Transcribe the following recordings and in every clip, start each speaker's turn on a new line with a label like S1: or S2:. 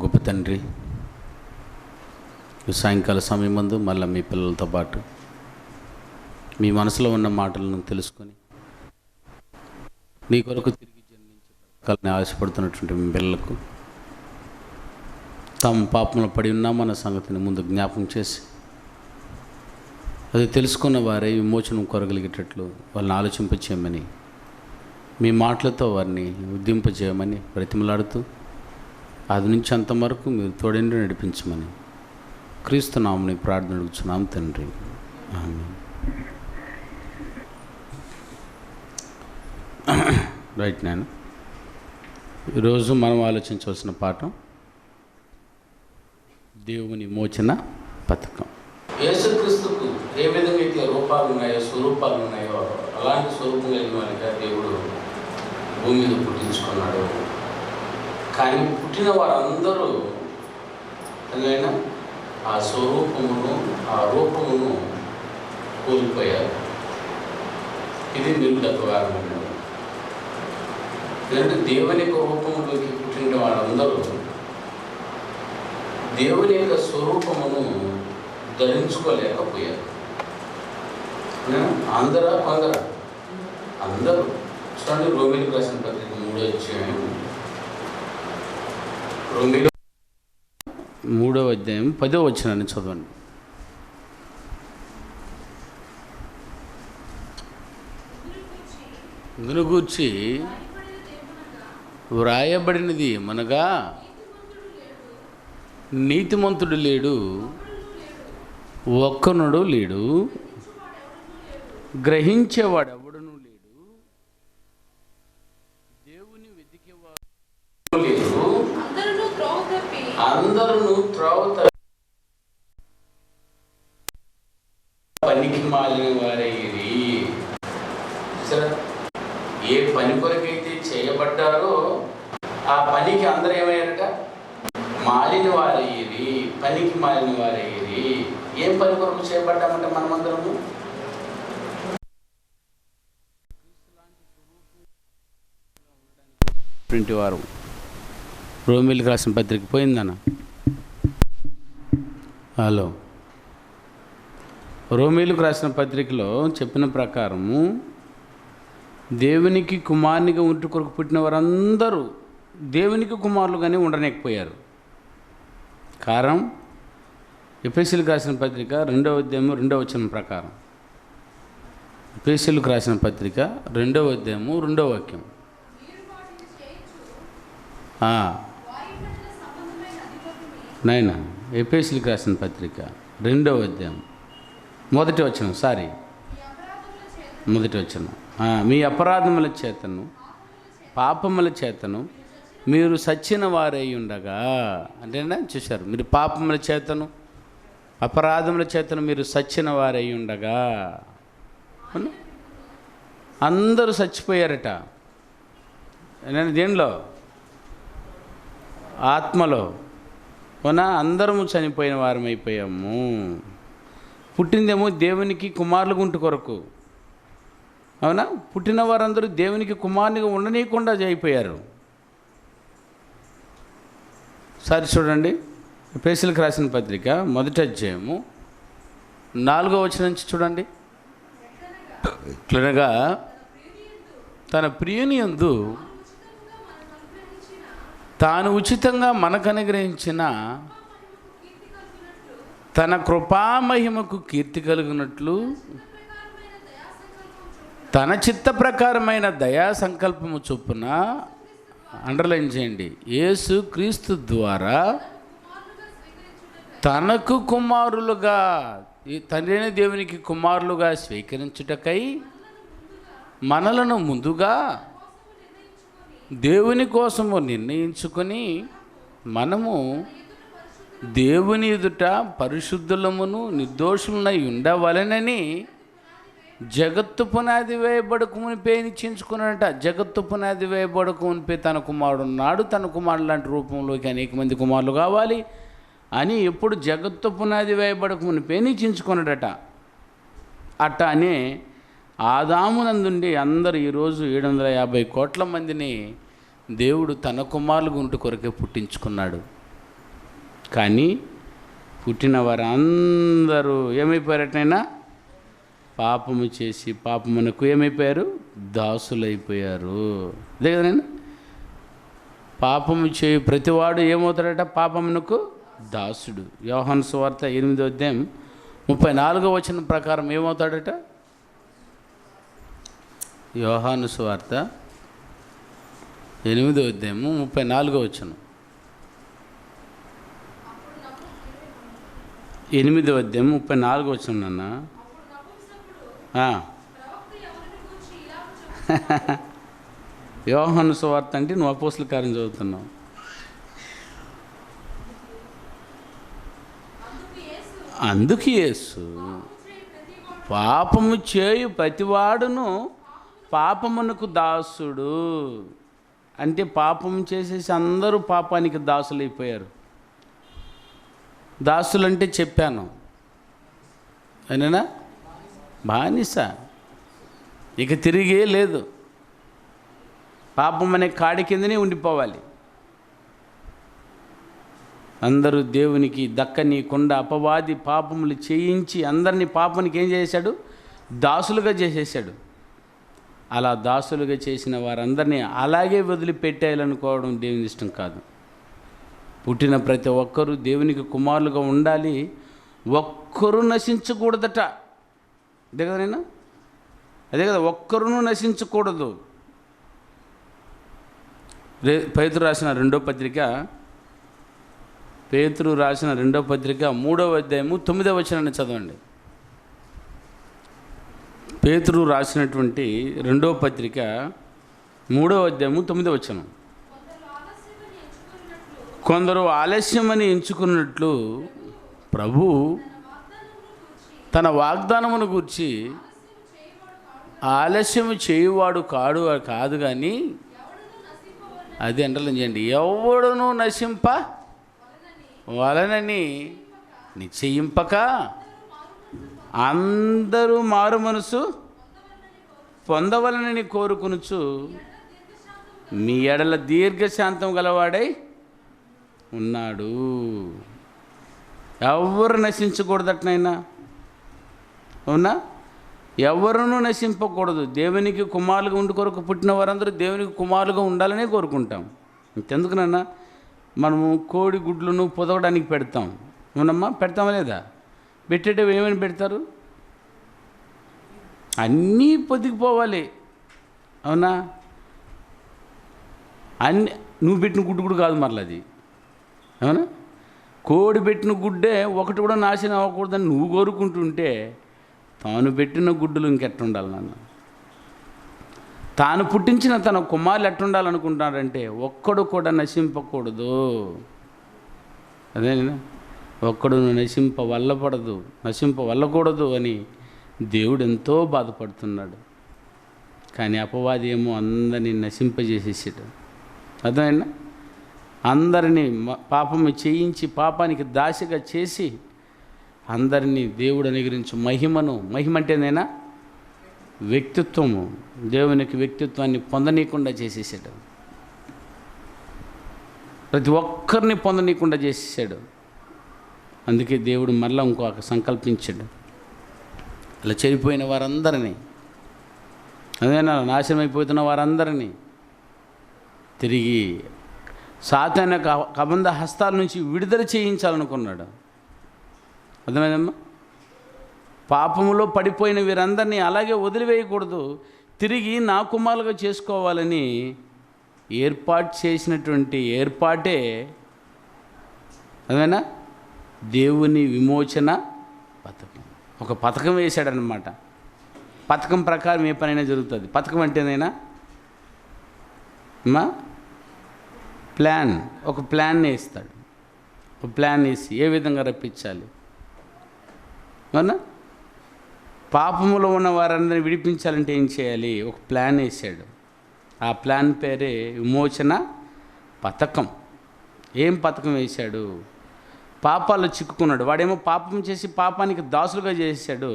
S1: గొప్ప తండ్రి, సాయంకాల సమయం ముందు మళ్ళీ మీ పిల్లలతో పాటు మీ మనసులో ఉన్న మాటలను తెలుసుకొని నీ కొరకు తిరిగి జన్మించే బ్రతకాలని ఆశపడుతున్నటువంటి మీ పిల్లలకు తాము పాపంలో పడి ఉన్నామన్న సంగతిని ముందు జ్ఞాపకం చేసి అది తెలుసుకున్న వారే విమోచనం కొరగలిగేటట్లు వాళ్ళని ఆలోచింపచేయమని, మీ మాటలతో వారిని ఉద్దింపజేయమని బ్రతిమలాడుతూ అది నుంచి అంతవరకు మీరు తోడండి నడిపించమని క్రీస్తు నామమున ప్రార్థన అడుగుచున్నాం తండ్రి, ఆమేన్. రైట్ నాన్న, ఈరోజు మనం ఆలోచించవలసిన పాఠం దేవుని మోచన పథకం. యేసుక్రీస్తుకు ఏ విధంగా అయితే రూపాలు ఉన్నాయో, స్వరూపాలు ఉన్నాయో, అలాంటి స్వరూపం కలిగిన వారిగా దేవుడు భూమి మీద పుట్టించుకున్నాడు. కానీ పుట్టిన వారందరూ అయినా ఆ స్వరూపమును, ఆ రూపమును కోల్పోయారు. ఇది నిరుడక వారం. ఎందుకంటే దేవుని యొక్క రూపంలోకి పుట్టిన వారందరూ దేవుని యొక్క స్వరూపమును ధరించుకోలేకపోయారు. అందరూ కొందరు అందరూ చూడండి, రోమీయులకు రాసిన పత్రిక 3వ అధ్యాయం 10వ వచనాన్ని చదవండి. ఇందును గూర్చి వ్రాయబడినది మనగా నీతిమంతుడు లేడు, ఒక్కనుడు లేడు, గ్రహించేవాడు ఎవడును లేడు, దేవుని వెతికేవాడు లేడు, అందరూ త్రోవ పనికి మాలిన వారయ్యి. ఏ పని కొరకైతే చేయబడ్డారో ఆ పనికి అందరూ ఏమయ్యారట? మాలిన వారయ్యి, పనికి మాలిన వారయ్యి. ఏం పని కొరకు చేయబడ్డామంటే మనమందరము వారు. రోమీయులకు రాసిన పత్రిక పోయిందన్న. హలో, రోమీయులకు రాసిన పత్రికలో చెప్పిన ప్రకారము దేవునికి కుమారునిగా ఉంటు కొరకు పుట్టిన వారందరూ దేవునికి కుమారులుగానే ఉండలేకపోయారు. కారణం ఎఫెసీయులకు రాసిన పత్రిక 2వ అధ్యాయము 2వ వచనం ప్రకారం, ఎఫెసీయులకు రాసిన పత్రిక 2వ అధ్యాయము 2వ వాక్యం, నాయన ఎఫెసీయులకు రాసిన పత్రిక 2వ అధ్యాయం 1వ వచనం, మొదటి వచనం, మీ అపరాధముల చేతను పాపముల చేతను మీరు సచ్చిన వారై ఉండగా, అంటేనా చూశారు, మీరు పాపముల చేతను అపరాధముల చేతను మీరు సచ్చిన వారై ఉండగా. అందరూ చచ్చిపోయారట. నేను దేనిలో? ఆత్మలో. అవునా? అందరము చనిపోయిన వారమైపోయాము. పుట్టిందేమో దేవునికి కుమారులు గుంటు కొరకు. అవునా? పుట్టిన వారందరూ దేవునికి కుమారునిగా ఉండనీయకుండా అయిపోయారు. సరే చూడండి, ఎఫెసీయులకు రాసిన పత్రిక 1వ అధ్యాయము 4వ వచనం నుంచి చూడండి. ఇట్లనగా తన ప్రియుని యందు తాను ఉచితంగా మనకు అనుగ్రహించిన తన కృపామహిమకు కీర్తి కలిగినట్లు తన చిత్త ప్రకారమైన దయా సంకల్పము చొప్పున, అండర్లైన్ చేయండి, యేసు క్రీస్తు ద్వారా తనకు కుమారులుగా, తండ్రి అయిన దేవునికి కుమారులుగా స్వీకరించుటకై మనలను ముందుగా దేవుని కోసము నిర్ణయించుకొని మనము దేవుని ఎదుట పరిశుద్ధులమును నిర్దోషులనై ఉండవలెనని జగత్తు పునాది వేయబడకు మునిపే నిశ్చయించుకున్నాడట. జగత్తు పునాది వేయబడకు మునిపే తన కుమారుడు ఉన్నాడు, తన కుమారుడు లాంటి రూపంలోకి అనేక మంది కుమారులు కావాలి అని ఎప్పుడు జగత్తు పునాది వేయబడకు మునిపే నిశ్చయించుకున్నాడట. అనే ఆదామునందుండి అందరూ ఈరోజు 750 కోట్ల మందిని దేవుడు తన కుమారుల గుంటు కొరకే పుట్టించుకున్నాడు. కానీ పుట్టిన వారందరూ ఏమైపోయారటైనా పాపము చేసి పాపమునకు ఏమైపోయారు? దాసులైపోయారు. అదే కదండి, పాపము చేయు ప్రతివాడు ఏమవుతాడట? పాపమునకు దాసుడు. యోహాను సువార్త 8వ అధ్యాయం 34వ వచనం ప్రకారం ఏమవుతాడట? యోహాను సువార్త 8వ అధ్యాయం 34వ వచనం. 8వ అధ్యాయం 34వ వచనం నాన్న. యోహాను సువార్త అంటే నువ్వు అపోస్తల కార్యం చదువుతున్నావు. అందుకు యేసు పాపము చేయు ప్రతివాడును పాపమునకు దాసుడు. అంటే పాపం చేసేసి అందరూ పాపానికి దాసులైపోయారు. దాసులంటే చెప్పాను అయినా బానిస, ఇక తిరిగే లేదు. పాపం అనే కాడి కిందనే ఉండిపోవాలి. అందరూ దేవునికి దక్కనీయకుండా అపవాది పాపములు చేయించి అందరినీ పాపానికి ఏం చేశాడు? దాసులుగా చేసేసాడు. అలా దాసులుగా చేసిన వారందరినీ అలాగే వదిలిపెట్టేయాలనుకోవడం దేవుని ఇష్టం కాదు. పుట్టిన ప్రతి ఒక్కరూ దేవునికి కుమారులుగా ఉండాలి. ఒక్కరూ నశించకూడదట. అదే కదనైనా, అదే కదా, ఒక్కరును నశించకూడదు. పేతురు రాసిన రెండో పత్రిక 3వ అధ్యాయము 9వ వచనాన్ని చదవండి. పేతురు రాసినటువంటి 2వ పత్రిక 3వ అధ్యాయము 9వ వచనం. కొందరు ఆలస్యమని ఎంచుకున్నట్లు ప్రభు తన వాగ్దానమును గూర్చి ఆలస్యము చేయువాడు కాదు కానీ, అది అంటర్లైన్ చేయండి, ఎవడును నశింప వలనని నిశ్చయింపక అందరూ మారు మనసు పొందవలనని కోరుకొనుచు మీ ఎడల దీర్ఘశాంతం గలవాడై ఉన్నాడు. ఎవరు నశించకూడదటనైనా, అవునా? ఎవరునూ నశింపకూడదు. దేవునికి కుమారులుగా ఉండి కొరకు పుట్టిన వారందరూ దేవునికి కుమారులుగా ఉండాలనే కోరుకుంటాం. ఇంకెందుకునన్నా మనము కోడి గుడ్లను పొదగడానికి పెడతాం. అవునమ్మా, పెడతామా లేదా? పెట్టేటవి ఏమైనా పెడతారు? అన్నీ పొదిగిపోవాలి, అవునా? అన్నీ నువ్వు పెట్టిన గుడ్డు కూడా కాదు మరలా అది, అవునా? కోడి పెట్టిన గుడ్డే ఒకటి కూడా నాశనం అవ్వకూడదని నువ్వు కోరుకుంటుంటే తాను పెట్టిన గుడ్డులు ఇంకెట్టుండాలి నాన్న? తాను పుట్టించిన తన కుమారులు ఎట్టుండాలనుకుంటున్నారంటే ఒక్కడు కూడా నశింపకూడదు. అదేనా, ఒక్కడు నశింపవల్లకూడదు అని దేవుడు ఎంతో బాధపడుతున్నాడు. కానీ అపవాది ఏమో అందరినీ నశింపజేసేసాడు. అర్థమైనా? అందరినీ పాపము చేయించి పాపానికి దాసిగా చేసి అందరినీ దేవుడు అనుగ్రహించు మహిమ అంటేనైనా వ్యక్తిత్వము, దేవునికి వ్యక్తిత్వాన్ని పొందనీయకుండా చేసేసాడు. ప్రతి ఒక్కరిని పొందనీయకుండా చేసేసాడు. అందుకే దేవుడు మరలా ఇంకొక సంకల్పించాడు. అలా చెడిపోయిన వారందరినీ, అదేనా నాశనమైపోతున్న వారందరినీ తిరిగి సాతాను కబంధ హస్తాల నుంచి విడుదల చేయించాలనుకున్నాడు. అర్థమైందమ్మా? పాపములో పడిపోయిన వీరందరినీ అలాగే వదిలివేయకూడదు, తిరిగి నా కుమారులుగా చేసుకోవాలని ఏర్పాటు చేసినటువంటి ఏర్పాటే అదేనా దేవుని విమోచన పథకం. ఒక పథకం వేశాడనమాట. పథకం ప్రకారం ఏ పనైనా జరుగుతుంది. పథకం అంటేనైనా అమ్మా ప్లాన్, ఒక ప్లాన్ని ఇస్తాడు. ఒక ప్లాన్ వేసి ఏ విధంగా రప్పించాలి, అవునా? పాపములో ఉన్న వారందరినీ విడిపించాలంటే ఏం చేయాలి? ఒక ప్లాన్ వేసాడు. ఆ ప్లాన్ పేరే విమోచన పథకం. ఏం పథకం వేశాడు? పాపాల్లో చిక్కుకున్నాడు వాడేమో, పాపం చేసి పాపానికి దాసులుగా చేశాడు.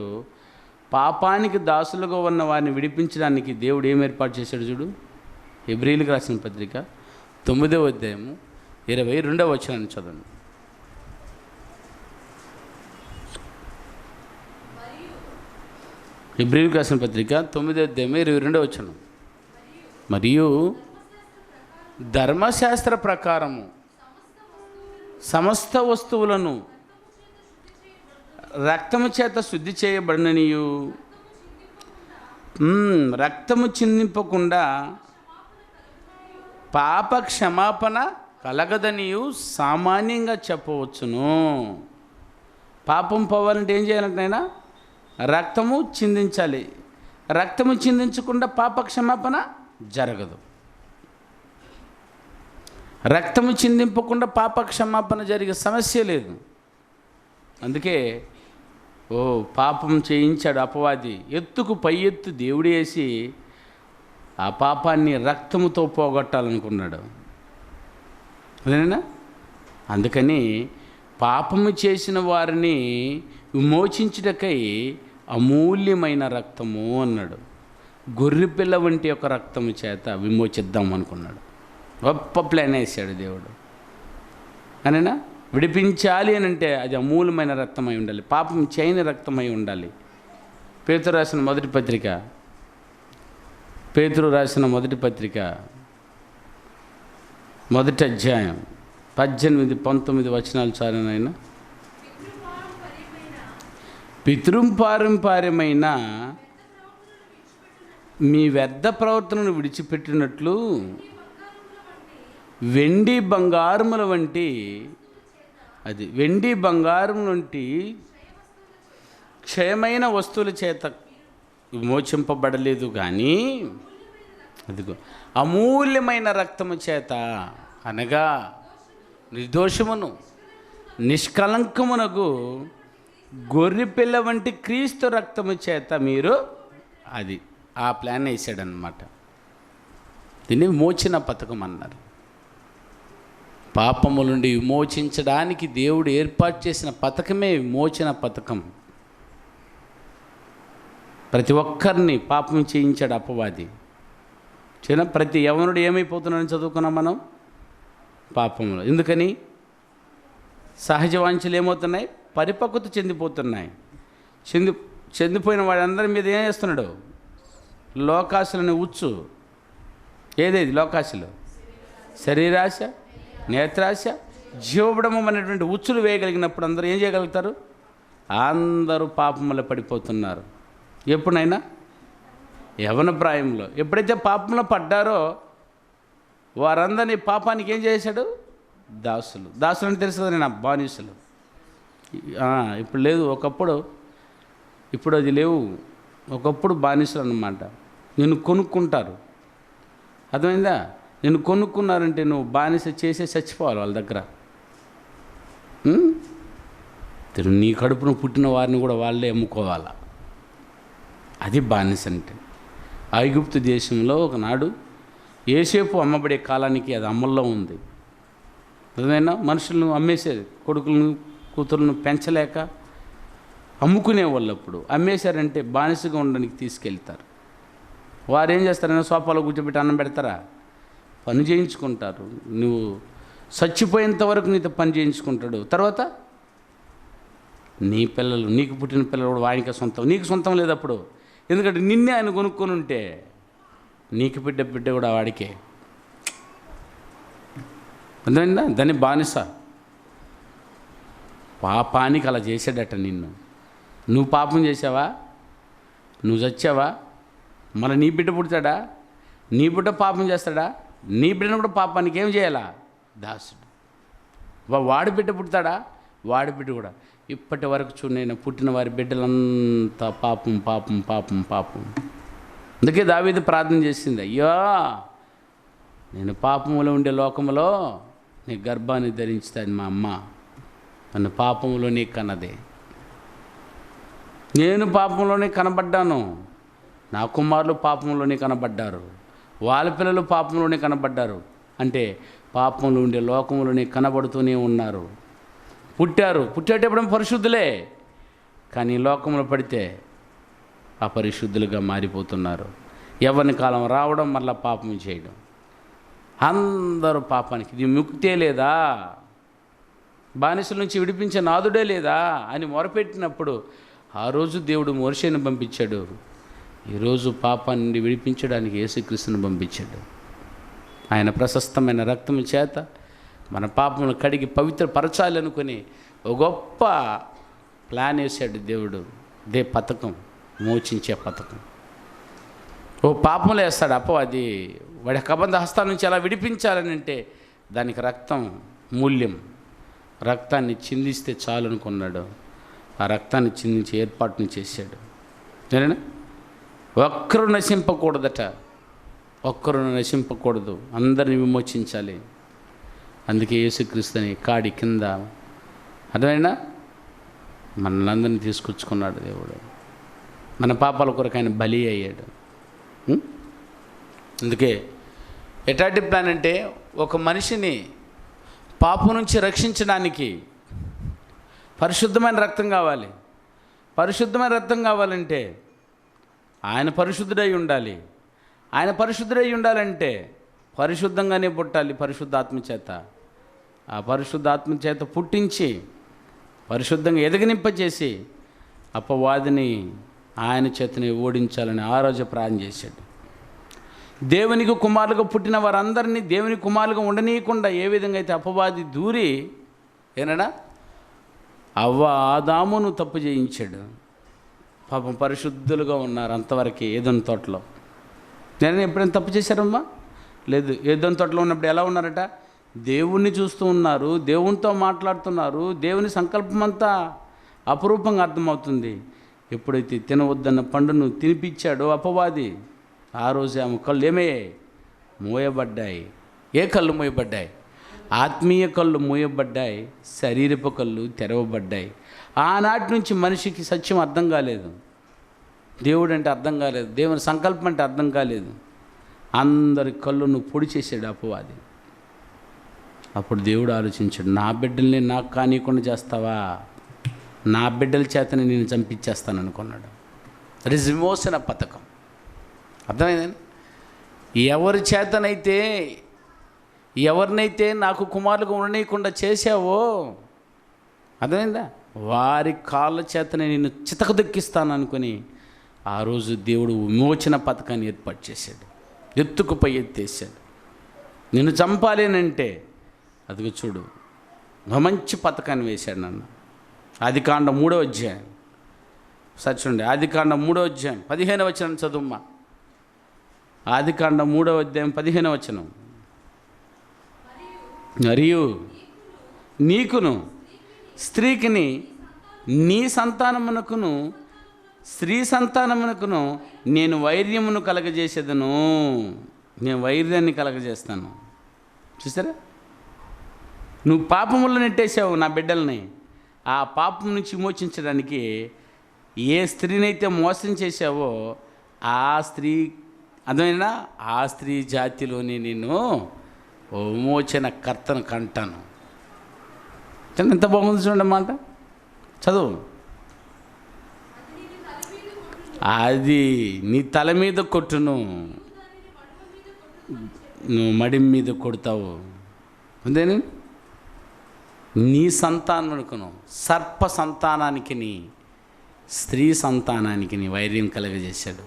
S1: పాపానికి దాసులుగా ఉన్న వారిని విడిపించడానికి దేవుడు ఏం ఏర్పాటు చేశాడు చూడు. హెబ్రీయులకు రాసిన పత్రిక 9వ అధ్యాయము 22వ వచనాన్ని చదవండి. హెబ్రీయులకు రాసిన పత్రిక 9:22 మరియు ధర్మశాస్త్ర ప్రకారము సమస్త వస్తువులను రక్తము చేత శుద్ధి చేయబడిననియు రక్తము చిందింపకుండా పాప క్షమాపణ కలగదనియు సామాన్యంగా చెప్పవచ్చును. పాపం పోవాలంటే ఏం చేయాలంటైనా రక్తము చిందించాలి. రక్తము చిందించకుండా పాప క్షమాపణ జరగదు. రక్తము చిందింపకుండా పాప క్షమాపణ జరిగే సమస్య లేదు. అందుకే పాపం చేయించాడు అపవాది, ఎత్తుకు పై ఎత్తు దేవుడు వేసి ఆ పాపాన్ని రక్తముతో పోగొట్టాలనుకున్నాడు. అదేనా? అందుకని పాపము చేసిన వారిని విమోచించుటకై అమూల్యమైన రక్తము అన్నాడు. గొర్రెపిల్ల వంటి ఒక రక్తము చేత విమోచిద్దాం అనుకున్నాడు. గొప్ప ప్లాన్ వేసాడు దేవుడు. అనేనా విడిపించాలి అని అంటే అది అమూల్యమైన రక్తమై ఉండాలి, పాపం చేయని రక్తమై ఉండాలి. పేతురు రాసిన మొదటి పత్రిక మొదటి అధ్యాయం 18-19 చాలనైనా పితృపారంపర్యమైన మీ వ్యర్థ ప్రవర్తనను విడిచిపెట్టినట్లు వెండి బంగారముల వంటి క్షయమైన వస్తువుల చేత విమోచింపబడలేదు కానీ అదిగో అమూల్యమైన రక్తము చేత అనగా నిర్దోషమును నిష్కలంకమునకు గొర్రెపిల్ల వంటి క్రీస్తు రక్తము చేత మీరు అది ఆ ప్లాన్ వేసాడనమాట. దీన్ని విమోచన పథకం అన్నారు. పాపము నుండి విమోచించడానికి దేవుడు ఏర్పాటు చేసిన పథకమే విమోచన పథకం. ప్రతి ఒక్కరిని పాపం చేయించాడు అపవాది. ప్రతి యవనుడు ఏమైపోతున్నాడని చదువుకున్నాం మనం, పాపంలో. ఎందుకని? సహజ వాంఛలు ఏమవుతున్నాయి? పరిపక్వత చెందిపోతున్నాయి. చెందిపోయిన వాళ్ళందరి మీద ఏం చేస్తున్నాడు? లోకాశలని ఉచ్చు. ఏదేది లోకాశలు? శరీరాశ, నేత్రాశ, జీవబడమం అనేటువంటి ఉచ్చులు వేయగలిగినప్పుడు అందరూ ఏం చేయగలుగుతారు? అందరూ పాపంలో పడిపోతున్నారు. ఎప్పుడైనా యవన ప్రాయంలో ఎప్పుడైతే పాపంలో పడ్డారో వారందరినీ పాపానికి ఏం చేశాడు? దాసులు అని తెలుసు కదా, నేను బానిసలు. ఇప్పుడు లేదు, ఇప్పుడు అది లేవు. ఒకప్పుడు బానిసలు అన్నమాట. నిన్ను కొనుక్కుంటారు, అర్థమైందా? నిన్ను కొనుక్కున్నారంటే నువ్వు బానిస చేసే చచ్చిపోవాలి వాళ్ళ దగ్గర. నీ కడుపును పుట్టిన వారిని కూడా వాళ్ళే అమ్ముకోవాలా. అది బానిస అంటే. ఐగుప్తు దేశంలో ఒకనాడు యోసేపు అమ్మబడే కాలానికి అది అమల్లో ఉంది. అర్థమైనా? మనుషులను అమ్మేసేది, కొడుకులను కూతురులను పెంచలేక అమ్ముకునేవాళ్ళు. అప్పుడు అమ్మేశారంటే బానిసగా ఉండడానికి తీసుకెళ్తారు. వారు ఏం చేస్తారైనా సోఫాలో కూర్చోబెట్టి అన్నం పెడతారా? పని చేయించుకుంటారు. నువ్వు చచ్చిపోయేంత వరకు నీతో పని చేయించుకుంటాడు. తర్వాత నీ పిల్లలు, నీకు పుట్టిన పిల్లలు కూడా వానికి సొంతం. నీకు సొంతం లేదు అప్పుడు, ఎందుకంటే నిన్నే ఆయన కొనుక్కొని ఉంటే నీకు బిడ్డ కూడా వాడికే. అర్థమైందా? దాన్ని బానిస. పాపానికి అలా చేశాడట నిన్ను. నువ్వు పాపం చేసావా? నువ్వు చచ్చావా? మళ్ళీ నీ బిడ్డ పుడతాడా? నీ బిడ్డ పాపం చేస్తాడా? నీ బిడ్డను కూడా పాపానికి ఏం చేయాలా? దాసుడు. వాడి బిడ్డ పుడతాడా? వాడి బిడ్డ కూడా. ఇప్పటి వరకు చూడైనా పుట్టిన వారి బిడ్డలంతా పాపం పాపం పాపం పాపం. అందుకే దావీదు ప్రార్థన చేసింది, అయ్యా నేను పాపములో ఉండే లోకములో నీ గర్భాన్ని ధరించుతాను మా అమ్మ, నన్ను పాపములోనే కన్నదే. నేను పాపంలోనే కనబడ్డాను, నా కుమారులు పాపంలోనే కనబడ్డారు, వాళ్ళ పిల్లలు పాపంలోనే కనబడ్డారు. అంటే పాపంలో ఉండే లోకంలోనే కనబడుతూనే ఉన్నారు. పుట్టేటప్పుడు పరిశుద్ధులే, కానీ లోకంలో పడితే అపరిశుద్ధులుగా మారిపోతున్నారు. యవ్వన కాలం రావడం, మళ్ళీ పాపం చేయడం, అందరూ పాపానికి. ఇది ముక్తే లేదా? బానిసల నుంచి విడిపించే నాదుడే లేదా అని మొరపెట్టినప్పుడు ఆ రోజు దేవుడు మోషేను పంపించాడు, ఈరోజు పాపాన్ని నుండి విడిపించడానికి యేసుక్రీస్తును పంపించాడు. ఆయన ప్రశస్తమైన రక్తం చేత మన పాపమును కడిగి పవిత్రపరచాలి అనుకుని ఒక గొప్ప ప్లాన్ వేశాడు దేవుడు. ఇదే పథకం, మోచించే పథకం. ఓ పాపంలో వేస్తాడు అపవాది, వాడి కబంధ హస్తాల నుంచి ఎలా విడిపించాలని అంటే దానికి రక్తం మూల్యం. రక్తాన్ని చిందిస్తే చాలు అనుకున్నాడు. ఆ రక్తాన్ని చిందించి ఏర్పాటుని చేశాడు. సరేనా? ఒక్కరు నశింపకూడదట, ఒక్కరు నశింపకూడదు, అందరిని విమోచించాలి. అందుకే యేసుక్రీస్తుని కాడి కింద అర్థమైనా మనల్ని తీసుకొచ్చుకున్నాడు దేవుడు. మన పాపాల కొరకు ఆయన బలి అయ్యాడు. అందుకే ఎట్లాంటి ప్లాన్ అంటే ఒక మనిషిని పాపం నుంచి రక్షించడానికి పరిశుద్ధమైన రక్తం కావాలి. పరిశుద్ధమైన రక్తం కావాలంటే ఆయన పరిశుద్ధుడై ఉండాలి. ఆయన పరిశుద్ధుడై ఉండాలంటే పరిశుద్ధంగానే పుట్టాలి పరిశుద్ధాత్మ చేత. ఆ పరిశుద్ధాత్మ చేత పుట్టించి పరిశుద్ధంగా ఎదగనింపచేసి అపవాదిని ఆయన చేతని ఓడించాలని ఆ రోజు ప్రార్థన చేశాడు. దేవునికి కుమారులుగా పుట్టిన వారందరినీ దేవుని కుమారులుగా ఉండనీయకుండా ఏ విధంగా అయితే అపవాది దూరి ఏనడా అవ్వ ఆదామును తప్పు చేయించాడు. పాపం పరిశుద్ధులుగా ఉన్నారు అంతవరకు ఏదైనా తోటలో. నేను ఎప్పుడైనా తప్పు చేశారమ్మా? లేదు. ఏదైనా తోటలో ఉన్నప్పుడు ఎలా ఉన్నారట? దేవుణ్ణి చూస్తూ ఉన్నారు, దేవునితో మాట్లాడుతున్నారు, దేవుని సంకల్పం అంతా అపురూపంగా అర్థమవుతుంది. ఎప్పుడైతే తినవద్దన్న పండును తినిపించాడో అపవాది, ఆ రోజు ఆమె కళ్ళు ఏమయ్యాయి? మూయబడ్డాయి. ఏ కళ్ళు మూయబడ్డాయి? ఆత్మీయ కళ్ళు మూయబడ్డాయి, శరీరపు కళ్ళు తెరవబడ్డాయి. ఆనాటి నుంచి మనిషికి సత్యం అర్థం కాలేదు, దేవుడు అంటే అర్థం కాలేదు, దేవుని సంకల్పం అంటే అర్థం కాలేదు. అందరి కళ్ళును పొడి చేశాడు అపవాది. అప్పుడు దేవుడు ఆలోచించాడు, నా బిడ్డల్ని నాకు కానీయకుండా చేస్తావా? నా బిడ్డల చేతనే నేను చంపించేస్తాను అనుకున్నాడు. దట్ ఈస్ విమోచన పథకం. అర్థమైందండి? ఎవరినైతే నాకు కుమారులుగా ఉండనీయకుండా చేశావో, అర్థమైందా, వారి కాళ్ళ చేతనే నేను చితకదొక్కిస్తాను అనుకుని ఆ రోజు దేవుడు విమోచన పథకాన్ని ఏర్పాటు చేశాడు. ఎత్తుకు పై ఎత్తేసాడు. నిన్ను చంపాలేనంటే అదిగో చూడు, మంచి పథకాన్ని వేశాడు నన్ను. ఆదికాండం 3వ అధ్యాయం చూడండి. ఆదికాండం 3వ అధ్యాయం 15వ వచనం చదువుమ్మా. ఆదికాండం 3వ అధ్యాయం 15వ వచనం. మరియు నీకును స్త్రీకిని నీ సంతానమునకును స్త్రీ సంతానమునకును నేను వైర్యమును కలగజేసేదను. నేను వైర్యాన్ని కలగజేస్తాను. చూసారా? నువ్వు పాపములో నెట్టేసావు నా బిడ్డల్ని. ఆ పాపం నుంచి విమోచించడానికి ఏ స్త్రీనైతే మోసం చేశావో ఆ స్త్రీ, అర్థమైనా, ఆ స్త్రీ జాతిలోని నేను విమోచన కర్తను కంటాను. ఎంత బాగుంది చూడండి మాట. చదువు. అది నీ తల మీద కొట్టును, నువ్వు మడిం మీద కొడతావు. అంతేనా? నీ సంతానమునకును సర్ప సంతానానికి స్త్రీ సంతానానికి వైర్యం కలగజేశాడు.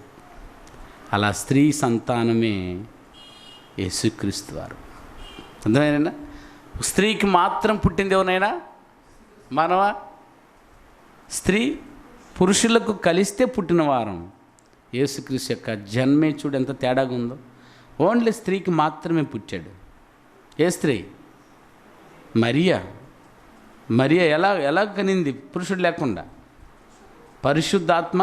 S1: అలా స్త్రీ సంతానమే యేసుక్రీస్తు వారు. అర్థమైనా? స్త్రీకి మాత్రం పుట్టింది ఎవరైనా మనవా? స్త్రీ పురుషులకు కలిస్తే పుట్టిన వారం. యేసుక్రీస్తు యొక్క జన్మే చూడు ఎంత తేడాగా ఉందో. ఓన్లీ స్త్రీకి మాత్రమే పుట్టాడు. ఏ స్త్రీ? మరియా ఎలా కనింది పురుషుడు లేకుండా? పరిశుద్ధాత్మ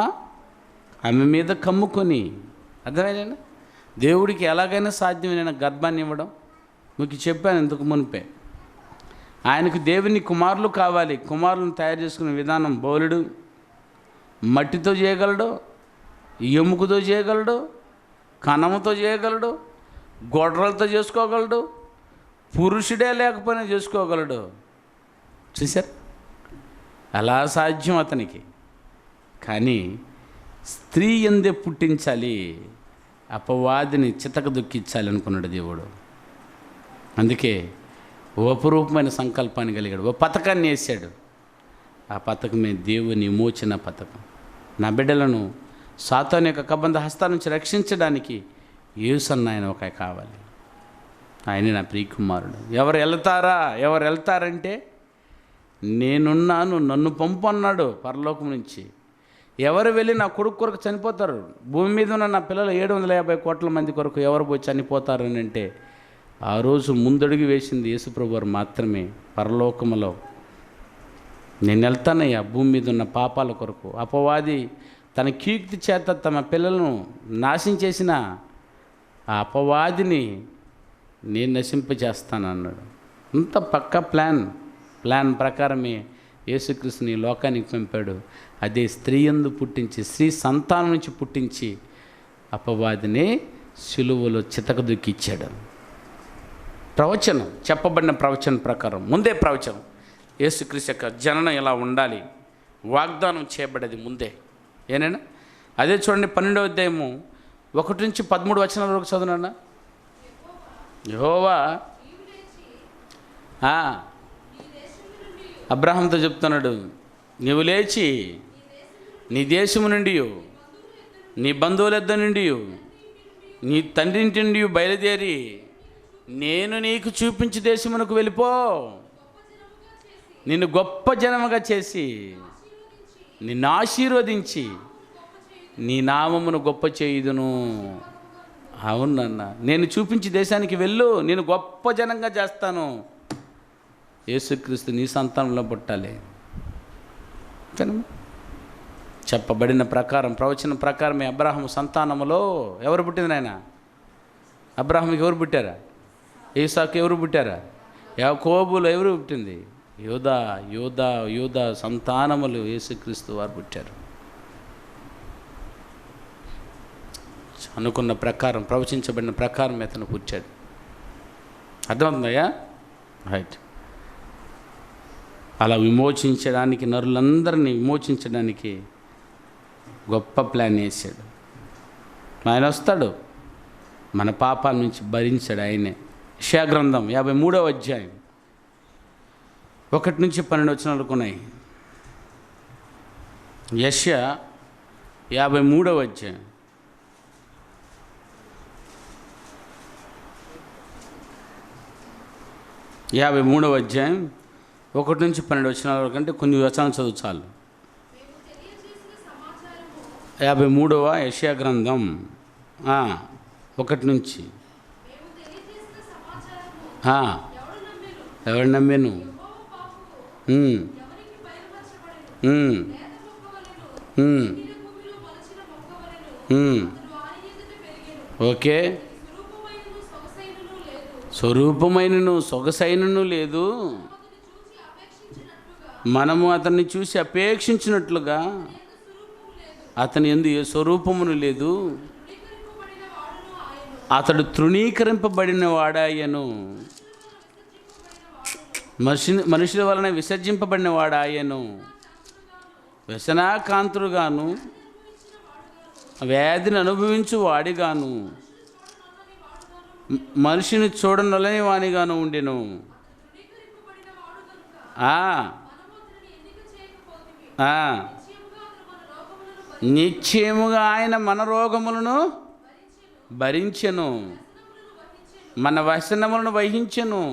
S1: ఆమె మీద కమ్ముకొని. అర్థమైనా? దేవుడికి ఎలాగైనా సాధ్యమైన గర్భాన్ని ఇవ్వడం. మీకు చెప్పాను ఇంతకు మునిపే. ఆయనకు దేవుని కుమారులు కావాలి. కుమారులను తయారు చేసుకునే విధానం బౌలుడు మట్టితో చేయగలడు, ఎముకతో చేయగలడు, కణముతో చేయగలడు, గొడ్రలతో చేసుకోగలడు, పురుషుడే లేకపోయినా చేసుకోగలడు. చూశారు? అలా సాధ్యం అతనికి. కానీ స్త్రీ ఎందే పుట్టించాలి, అపవాదిని చితక దుఃఖించాలి అనుకున్నాడు దేవుడు. అందుకే ఓ అపురూపమైన సంకల్పాన్ని కలిగాడు, ఓ పథకాన్ని వేశాడు. ఆ పథకమే దేవుని విమోచన పథకం. నా బిడ్డలను సాతాను యొక్క కబంధ హస్తాల నుంచి రక్షించడానికి యేసు అన్న ఆయన ఒక కావాలి. ఆయన నా ప్రియకుమారుడు. ఎవరు వెళ్తారంటే నేనున్నాను, నన్ను పంపు అన్నాడు పరలోకం నుంచి. ఎవరు వెళ్ళి నా కొడుకు కొరకు చనిపోతారు? భూమి మీద ఉన్న నా పిల్లలు 750 కోట్ల మంది కొరకు ఎవరు పోయి చనిపోతారు అని అంటే ఆ రోజు ముందడుగు వేసింది యేసుప్రభు వారు మాత్రమే. పరలోకములో నేను వెళ్తానయ్యా భూమి మీద ఉన్న పాపాల కొరకు. అపవాది తన కీర్తి చేత తమ పిల్లలను నాశనం చేసిన ఆ అపవాదిని నేను నశింపజేస్తాను అన్నాడు. అంత పక్కా ప్లాన్ ప్రకారమే యేసుక్రీస్తుని లోకానికి పంపాడు. అదే స్త్రీ యందు పుట్టించి, స్త్రీ సంతానం నుంచి పుట్టించి అపవాదిని సిలువలో చితకదుక్కిచ్చాడు. ప్రవచనం, చెప్పబడిన ప్రవచనం ప్రకారం, ముందే ప్రవచనం యేసుక్రీస్తు యొక్క జననం ఎలా ఉండాలి వాగ్దానం చేయబడేది ముందే. ఏనైనా అదే చూడండి 12వ అధ్యాయము 1 నుంచి 13 వచనాల వరకు చదువునన్నా. యెహోవా అబ్రహాంతో చెప్తున్నాడు, నీవు లేచి నీ దేశము నుండి, నీ బంధువుల యొద్ద నుండి, నీ తండ్రి ఇంటి నుండి బయలుదేరి నేను నీకు చూపించి దేశమునకు వెళ్ళిపో. నిన్ను గొప్ప జనముగా చేసి నిన్ను ఆశీర్వదించి నీ నామమును గొప్ప చేయుదును. అవునన్న, నేను చూపించి దేశానికి వెళ్ళు, నేను గొప్ప జనంగా చేస్తాను. యేసుక్రీస్తు నీ సంతానంలో పుట్టాలి. చెప్పబడిన ప్రకారం, ప్రవచన ప్రకారమే అబ్రాహాము సంతానములో ఎవరు పుట్టింది నాయన? అబ్రాహాముకి ఎవరు పుట్టారా? ఈసాకు ఎవరు పుట్టారా? యాకోబులో ఎవరు పుట్టింది? యూదా సంతానములు యేసుక్రీస్తు వారు పుట్టారు. అనుకున్న ప్రకారం, ప్రవచించబడిన ప్రకారం అతను పుట్టాడు. అర్థమవుతుందయ్యా? రైట్. అలా విమోచించడానికి, నరులందరినీ విమోచించడానికి గొప్ప ప్లాన్ వేసాడు. ఆయన వస్తాడు, మన పాపాల నుంచి భరించాడు ఆయనే. యెషయా గ్రంథం 53వ అధ్యాయం 1 నుంచి 12 వచనాలు ఉన్నాయి. యెషయా 53వ అధ్యాయం 53వ అధ్యాయం 1 నుంచి 12 వచనాల వరకు, అంటే కొన్ని వచనాలు చదువు చాలు. 53వ యెషయా గ్రంథం 1 నుంచి. ఎవరు నమ్మాను? ఓకే. స్వరూపమైనను సొగసైనను లేదు, మనము అతన్ని చూసి అపేక్షించినట్లుగా అతని యందు ఏ స్వరూపమును లేదు. అతడు తృణీకరింపబడిన వాడాయను, మనుషుల వలన విసర్జింపబడిన వాడాయను, వ్యసనాకాంతుడుగాను వ్యాధిని అనుభవించు వాడిగాను మనిషిని చూడనొలని వానిగాను ఉండెను. నిశ్చయముగా ఆయన మన రోగములను భరించెను, మన వ్యసనములను వహించెను.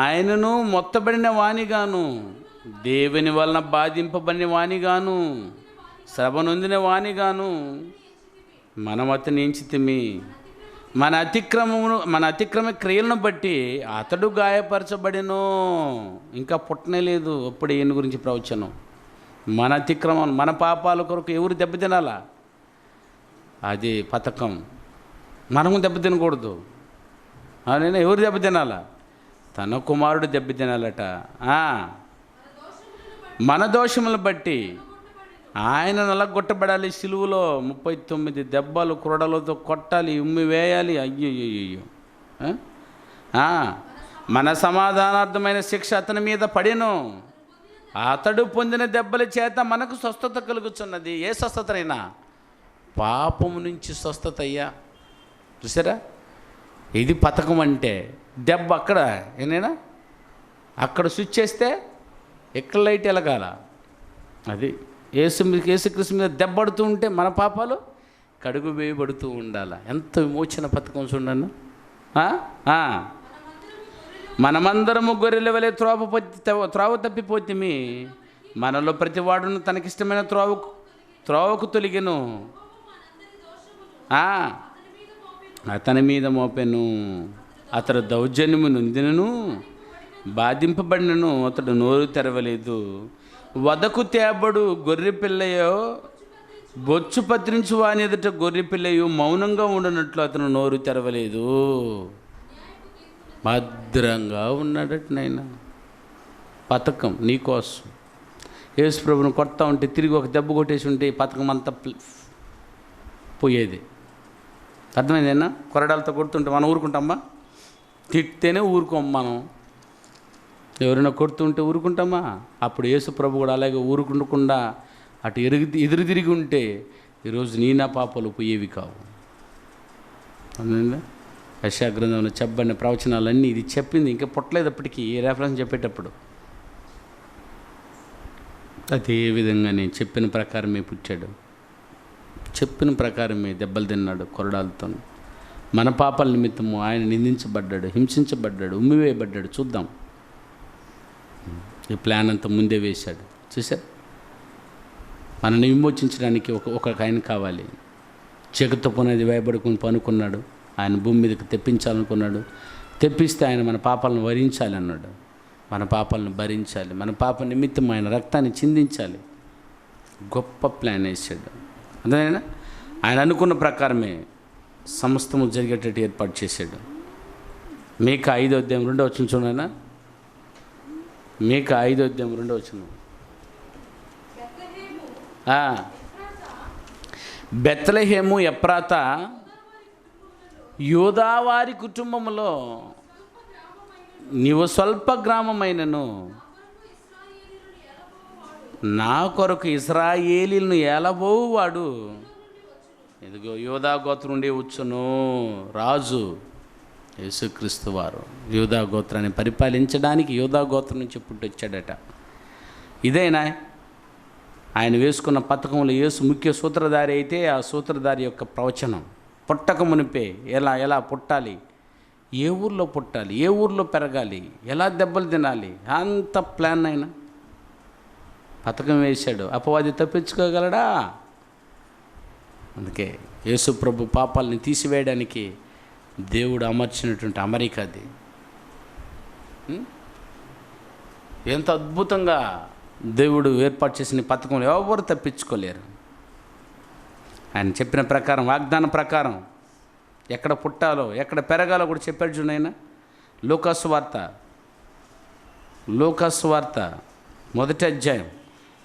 S1: ఆయనను మొత్తబడిన వానిగాను, దేవుని వలన బాధింపబడిన వానిగాను, శ్రమ నొందిన వానిగాను మనం అతన్ని ఎంచితిమి. మన అతిక్రమ క్రియలను బట్టి అతడు గాయపరచబడిను. ఇంకా పుట్టనే లేదు అప్పుడు ఈయన గురించి ప్రవచనం. మన అతిక్రమం, మన పాపాల కొరకు ఎవరు దెబ్బతినాలా? అది పథకం. మనము దెబ్బతినకూడదు. అవునైనా ఎవరు దెబ్బతినాలా? తన కుమారుడు దెబ్బతినాలట. మన దోషములను బట్టి ఆయన నలగొట్టబడాలి. సిలువలో 39 దెబ్బలు క్రోడలతో కొట్టాలి, ఉమ్మి వేయాలి. అయ్యో, మన సమాధానార్థమైన శిక్ష అతని మీద పడెను, అతడు పొందిన దెబ్బల చేత మనకు స్వస్థత కలుగుతున్నది. ఏ స్వస్థతైనా? పాపము నుంచి స్వస్థత. అయ్యా చూసారా, ఇది పథకం. అంటే దెబ్బ అక్కడ ఏనైనా అక్కడ స్విచ్ చేస్తే ఎక్కడ లైట్ వెలగాల. అది యేసుక్రీస్తు మీద దెబ్బడుతూ ఉంటే మన పాపాలు కడుగు వేయబడుతూ ఉండాలి. ఎంత విమోచన పథకం చూడండి. మనమందరము గొర్రెల వలె త్రోవ తప్పిపోతిమి, మనలో ప్రతివాడును తనకిష్టమైన త్రోవకు తొలిగెను, అతని మీద మోపెను. అతడు దౌర్జన్యము నొందినను బాధింపబడినను అతడు నోరు తెరవలేదు. వదకు తేబడు గొర్రె పిల్లయో బొచ్చు పత్రించు వాని ఎదుట గొర్రె పిల్లయో మౌనంగా ఉండనట్లు అతను నోరు తెరవలేదు. భద్రంగా ఉన్నాడట నాయన. పథకం నీకోసం. యేసు ప్రభువును కొడతా ఉంటే తిరిగి ఒక దెబ్బ కొట్టేసి ఉంటే ఈ పథకం అంతా పోయేది. అర్థమైందేనా? కొరడాలతో కొడుతుంటే మనం ఊరుకుంటామా? తిట్టేనే ఊరుకోం మనం. ఎవరైనా కొడుతుంటే ఊరుకుంటామా? అప్పుడు యేసు ప్రభు కూడా అలాగే ఊరుకుండకుండా అటు ఎదురు తిరిగి ఉంటే ఈరోజు నీ నా పాపాలు పోయేవి కావు. అర్థమైందా? యెషయా గ్రంథంలో చెప్పబడిన ప్రవచనాలన్నీ ఇది చెప్పింది. ఇంకా పుట్టలేదు అప్పటికి ఏ రెఫరెన్స్ చెప్పేటప్పుడు. అదే విధంగా నేను చెప్పిన ప్రకారమే పుట్టాడు, చెప్పిన ప్రకారమే దెబ్బలు తిన్నాడు కొరడాలతో. మన పాపాల నిమిత్తము ఆయన నిందించబడ్డాడు, హింసించబడ్డాడు, ఉమ్మివేయబడ్డాడు. చూద్దాం, ఈ ప్లాన్ అంతా ముందే వేశాడు. చూసారు? మనల్ని విమోచించడానికి ఒక ఆయన కావాలి. చెగుతో పునాది వేయబడుకుని పనుకున్నాడు. ఆయన భూమి మీదకి తెప్పించాలనుకున్నాడు. తెప్పిస్తే ఆయన మన పాపాలను భరించాలి అన్నాడు. మన పాపాలను భరించాలి, మన పాప నిమిత్తం ఆయన రక్తాన్ని చిందించాలి. గొప్ప ప్లాన్ వేసాడు. అదేనా? ఆయన అనుకున్న ప్రకారమే సమస్తము జరిగేటట్టు ఏర్పాటు చేశాడు. మీకా 5:2 చూడనా? మీకా 5:2 బెత్లెహేము ఎఫ్రాతా యూదావారి కుటుంబంలో నీవు స్వల్ప గ్రామమైనను నా కొరకు ఇశ్రాయేలీలను ఏలబోవాడు. ఇదిగో యూదా గోత్రం నుండి వచ్చును రాజు యేసుక్రీస్తు వారు. యూదా గోత్రాన్ని పరిపాలించడానికి యూదా గోత్రం నుంచి పుట్టొచ్చాడట. ఇదేనా ఆయన వేసుకున్న పథకంలో యేసు ముఖ్య సూత్రధారి అయితే ఆ సూత్రధారి యొక్క ప్రవచనం. పుట్టక మునిపే ఎలా పుట్టాలి, ఏ ఊర్లో పుట్టాలి, ఏ ఊర్లో పెరగాలి, ఎలా దెబ్బలు తినాలి, అంత ప్లాన్ అయినా పథకం వేశాడు. అపవాది తప్పించుకోగలడా? అందుకే యేసు ప్రభు పాపాలని తీసివేయడానికి దేవుడు అమర్చినటువంటి అమరిక అది. ఎంత అద్భుతంగా దేవుడు ఏర్పాటు చేసిన పథకం ఎవరు తప్పించుకోలేరు. ఆయన చెప్పిన ప్రకారం, వాగ్దానం ప్రకారం ఎక్కడ పుట్టాలో ఎక్కడ పెరగాలో కూడా చెప్పాడు చూడైనా. లూకాసు వార్త 1వ అధ్యాయం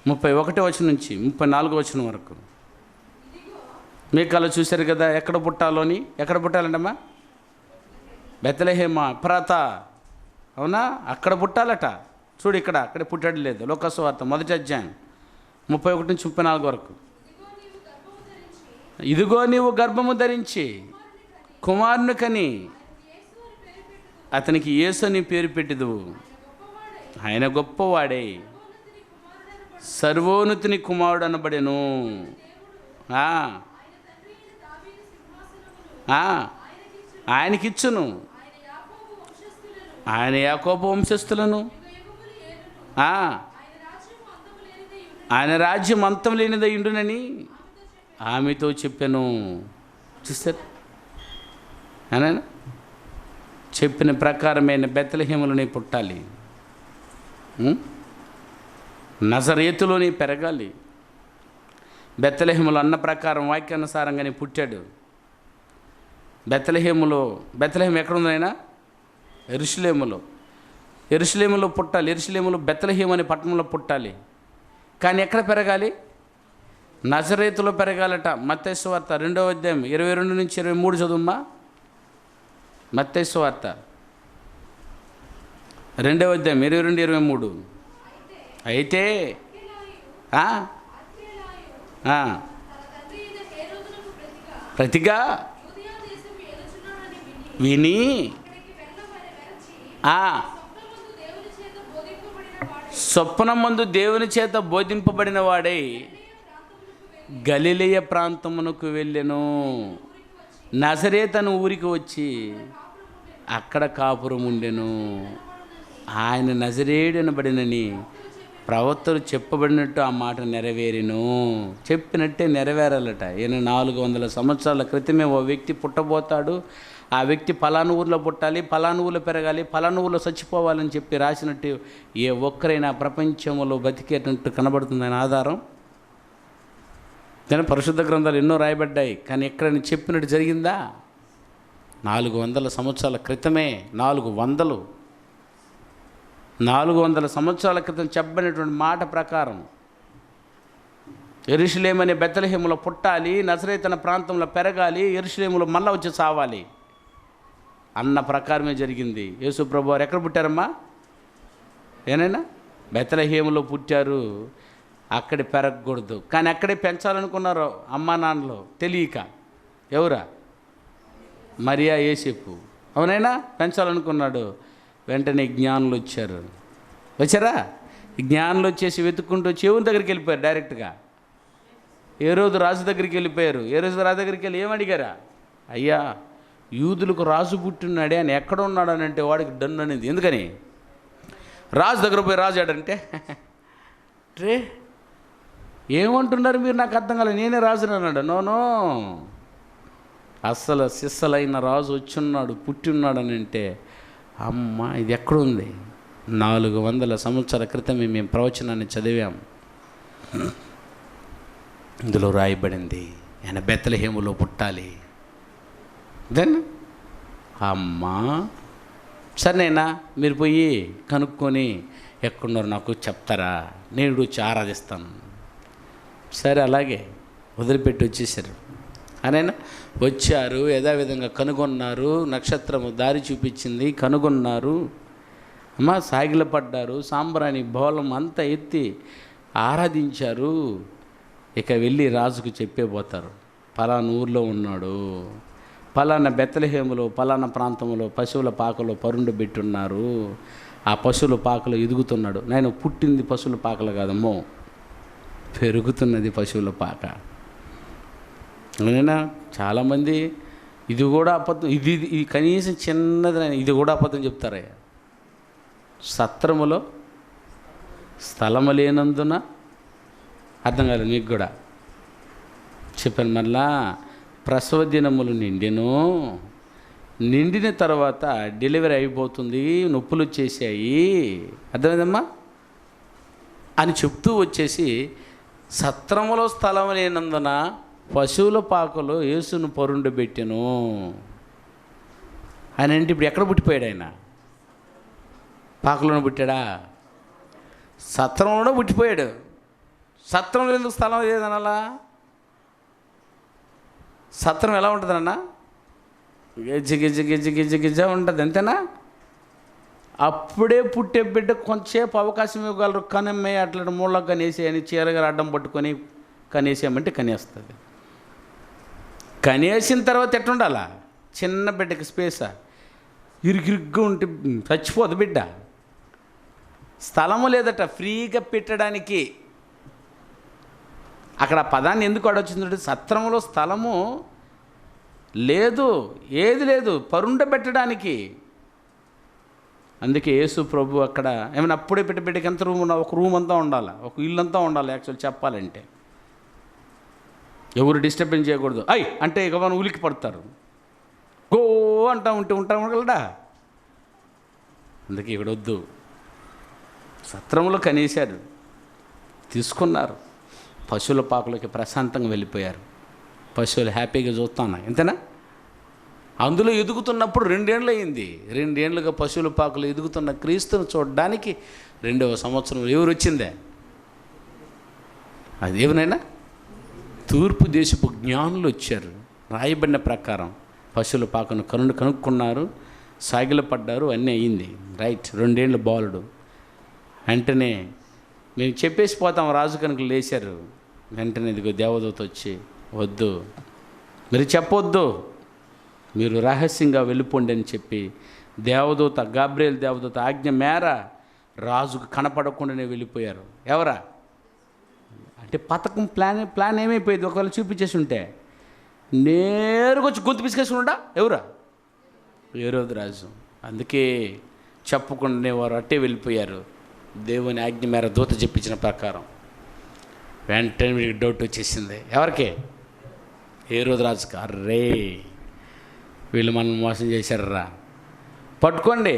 S1: 31 నుంచి 34 వరకు. మీకాలో చూశారు కదా ఎక్కడ పుట్టాలోని. ఎక్కడ పుట్టాలంటమ్మా? బెత్లెహేమ ఎఫ్రాతా, అవునా? అక్కడ పుట్టాలట. చూడు అక్కడ పుట్టాడు లేదు. లూకాసు వార్త 1వ అధ్యాయం 31 నుంచి 34 వరకు. ఇదిగో నీవు గర్భము ధరించి కుమారుని కని అతనికి యేసు అని పేరు పెట్టెదవు. ఆయన గొప్పవాడే, సర్వోన్నతుని కుమారుడు అనబడెను. ఆయనకిచ్చును, ఆయన యాకోబు వంశస్థులను, ఆయన రాజ్యం అంతం లేనిదై ఉండునని ఆమెతో చెప్పాను. చూస్తారు? ఆయన చెప్పిన ప్రకారమైన బెత్లెహేములోనే పుట్టాలి, నజరేతులోనే పెరగాలి. బెత్లెహేములో అన్న ప్రకారం వాక్యానుసారంగానే పుట్టాడు. బెత్లెహేము ఎక్కడుందైనా? యెరూషలేములో పుట్టాలి. యెరూషలేములో బెత్లెహేము అనే పట్టణంలో పుట్టాలి. కానీ ఎక్కడ పెరగాలి? నజరేతులో పెరగాలట. మత్తయి సువార్త 2వ అధ్యాయం 22 నుంచి 23 చదువుమ్మా. మత్తయి సువార్త 2వ అధ్యాయం 22-23. అయితే ప్రతిగా విని స్వప్నమందు దేవుని చేత బోధింపబడిన వాడై గలిలయ ప్రాంతమునకు వెళ్ళెను. నజరేతను ఊరికి వచ్చి అక్కడ కాపురం ఉండెను. ఆయన నజరేడనబడినని ప్రవక్తలు చెప్పబడినట్టు ఆ మాట నెరవేరెను. చెప్పినట్టే నెరవేరాలట. ఈయన 400 సంవత్సరాల క్రితమే ఓ వ్యక్తి పుట్టబోతాడు, ఆ వ్యక్తి పలానా ఊర్లో పుట్టాలి, పలానా ఊర్లో పెరగాలి, పలానా ఊర్లో చచ్చిపోవాలని చెప్పి రాసినట్టు ఏ ఒక్కరైనా ప్రపంచంలో బతికేటట్టు కనబడుతుంది ఆయన ఆధారం. కానీ పరిశుద్ధ గ్రంథాలు ఎన్నో రాయబడ్డాయి, కానీ ఎక్కడైనా చెప్పినట్టు జరిగిందా? 400 సంవత్సరాల క్రితమే, 400 సంవత్సరాల క్రితం చెప్పబడినటువంటి మాట ప్రకారం యెరూషలేము అనే బెత్లెహేములో పుట్టాలి, నజరేతు ప్రాంతంలో పెరగాలి, యెరూషలేములో మళ్ళా వచ్చి చావాలి అన్న ప్రకారమే జరిగింది. యేసు ప్రభు వారు ఎక్కడ పుట్టారమ్మా? ఏనైనా బెత్లెహేములో పుట్టారు. అక్కడే పెరగకూడదు, కానీ అక్కడే పెంచాలనుకున్నారు అమ్మా నాన్నలు తెలియక. ఎవరా? మరియా యోసేపు. అవునైనా పెంచాలనుకున్నాడు. వెంటనే జ్ఞానులు వచ్చారా? జ్ఞానులు వచ్చేసి వెతుక్కుంటూ చెవుని దగ్గరికి వెళ్ళిపోయారు. డైరెక్ట్గా హేరోదు రాజు దగ్గరికి వెళ్ళిపోయారు. హేరోదు రాజు దగ్గరికి వెళ్ళి ఏమడిగారా? అయ్యా, యూదులకు రాజు పుట్టినాడే అని ఎక్కడ ఉన్నాడు అని అంటే వాడికి డన్ అనేది. ఎందుకని? రాజు దగ్గర పోయి రాజు ఆడంటే రే ఏమంటున్నారు మీరు, నాకు అర్థం కాలేదు, నేనే రాజుని అన్నాడు. నోనో, అస్సలు సిస్సలైన రాజు వచ్చున్నాడు, పుట్టి ఉన్నాడు అని అంటే అమ్మ ఇది ఎక్కడుంది? 400 సంవత్సరాల క్రితమే మేము ప్రవచనాన్ని చదివాం. ఇందులో రాయబడింది ఆయన బెత్లెహేములో పుట్టాలి. దెన్ అమ్మా సరేనా, మీరు పోయి కనుక్కొని ఎక్కడున్నారో నాకు చెప్తారా, నేను వచ్చి ఆరాధిస్తాను. సరే అలాగే వదిలిపెట్టి వచ్చేసారు. అనైనా వచ్చారు, యథావిధంగా కనుగొన్నారు. నక్షత్రము దారి చూపించింది, కనుగొన్నారు. అమ్మ సాగిలపడ్డారు, సాంబ్రాణి బోలం అంతా ఎత్తి ఆరాధించారు. ఇక వెళ్ళి రాజుకు చెప్పేపోతారు, పలానా ఊర్లో ఉన్నాడు, పలానా బెత్లెహేములో పలానా ప్రాంతంలో పశువుల పాకలో పరుండు పెట్టున్నారు, ఆ పశువుల పాకలో ఎదుగుతున్నాడు. నేను పుట్టింది పశువుల పాకలు కాదమ్మో, పెరుగుతున్నది పశువుల పాక. అవునైనా చాలామంది ఇది కూడా అబద్ధం, ఇది కనీసం చిన్నది, ఇది కూడా అబద్ధం చెప్తారయ్యా. సత్రములో స్థలము లేనందున, అర్థం కాలేదు మీకు కూడా చెప్పాను. మళ్ళా ప్రసవ దినములు నిండిన తర్వాత డెలివరీ అయిపోతుంది, నొప్పులు వచ్చేసాయి, అర్థమైందమ్మా అని చెప్తూ వచ్చేసి సత్రములో స్థలం లేనందున పశువుల పాకలో యేసును పరుండు పెట్టెను ఆయన. అంటే ఇప్పుడు ఎక్కడ పుట్టిపోయాడు ఆయన? పాకలోనే పుట్టాడా? సత్రంలో పుట్టిపోయాడు. సత్రంలో ఎందుకు స్థలం లేదనలా? సత్రం ఎలా ఉంటుందన్న? గిజ్జ ఉంటుంది, అంతేనా? అప్పుడే పుట్టే బిడ్డ కొంచెంసేపు అవకాశం ఇవ్వగలరు. కనమ్మే అట్లా మూలకు కనేసేయని చీరగారు అడ్డం పట్టుకొని కనేసేయమంటే కనేస్తుంది. కనేసిన తర్వాత ఎట్టుండాలా? చిన్న బిడ్డకి స్పేసా? ఇరుగిరుగ్గా ఉంటే చచ్చిపోదు బిడ్డ. స్థలము లేదట ఫ్రీగా పెట్టడానికి. అక్కడ ఆ పదాన్ని ఎందుకు అడొచ్చిందంటే సత్రంలో స్థలము లేదు, ఏది లేదు పరుండబెట్టడానికి. అందుకే యేసు ప్రభు అక్కడ ఏమైనా అప్పుడే బిడ్డకి ఎంత రూమ్ ఉన్నా, ఒక రూమ్ అంతా ఉండాలి, ఒక ఇల్లు అంతా ఉండాలి. యాక్చువల్ చెప్పాలంటే ఎవరు డిస్టర్బెన్స్ చేయకూడదు. అంటే ఇక మనం ఉలికి పడతారు, గో అంటా ఉంటాగలడా. అందుకే ఇక్కడ వద్దు. సత్రంలో కనేశారు, తీసుకున్నారు, పశువుల పాకలోకి ప్రశాంతంగా వెళ్ళిపోయారు. పశువులు హ్యాపీగా చూస్తున్నాయి, అంతేనా? అందులో ఎదుగుతున్నప్పుడు 2 ఏళ్ళు అయింది. 2 ఏళ్ళుగా పశువుల పాకలు ఎదుగుతున్న క్రీస్తును చూడడానికి 2వ సంవత్సరం ఎవరు వచ్చిందే? అదేమనైనా తూర్పు దేశపు జ్ఞానులు వచ్చారు. రాయబడిన ప్రకారం పశువుల పాకను కనుక్కున్నారు, సాగిలపడ్డారు, అన్నీ అయ్యింది. రైట్, 2 ఏళ్ళ బాలుడు. వెంటనే మేము చెప్పేసి పోతాం, రాజు కనుక లేచారు. వెంటనే ఇదిగో దేవదూత వచ్చి, వద్దు మీరు చెప్పొద్దు, మీరు రహస్యంగా వెళ్ళిపోండి అని చెప్పి దేవదూత, గాబ్రియేల్ దేవదూత ఆజ్ఞ మేర రాజుకు కనపడకుండానే వెళ్ళిపోయారు. ఎవరా? అంటే అంటే పథకం ప్లాన్ ఏమైపోయింది? ఒకవేళ చూపించేసి ఉంటే నేరుగా వచ్చి గొంతు పిసికేసుకుంటా ఎవరా? హేరోదు రాజు. అందుకే చెప్పకుండా వారు అట్టే వెళ్ళిపోయారు. దేవుని ఆజ్ఞ మేర దూత చెప్పించిన ప్రకారం వెంటనే వీడికి డౌట్ వచ్చేసింది. ఎవరికి? హేరోదు రాజుకి. అర్రే వీళ్ళు మనల్ని మోసం చేశారా, పట్టుకోండి.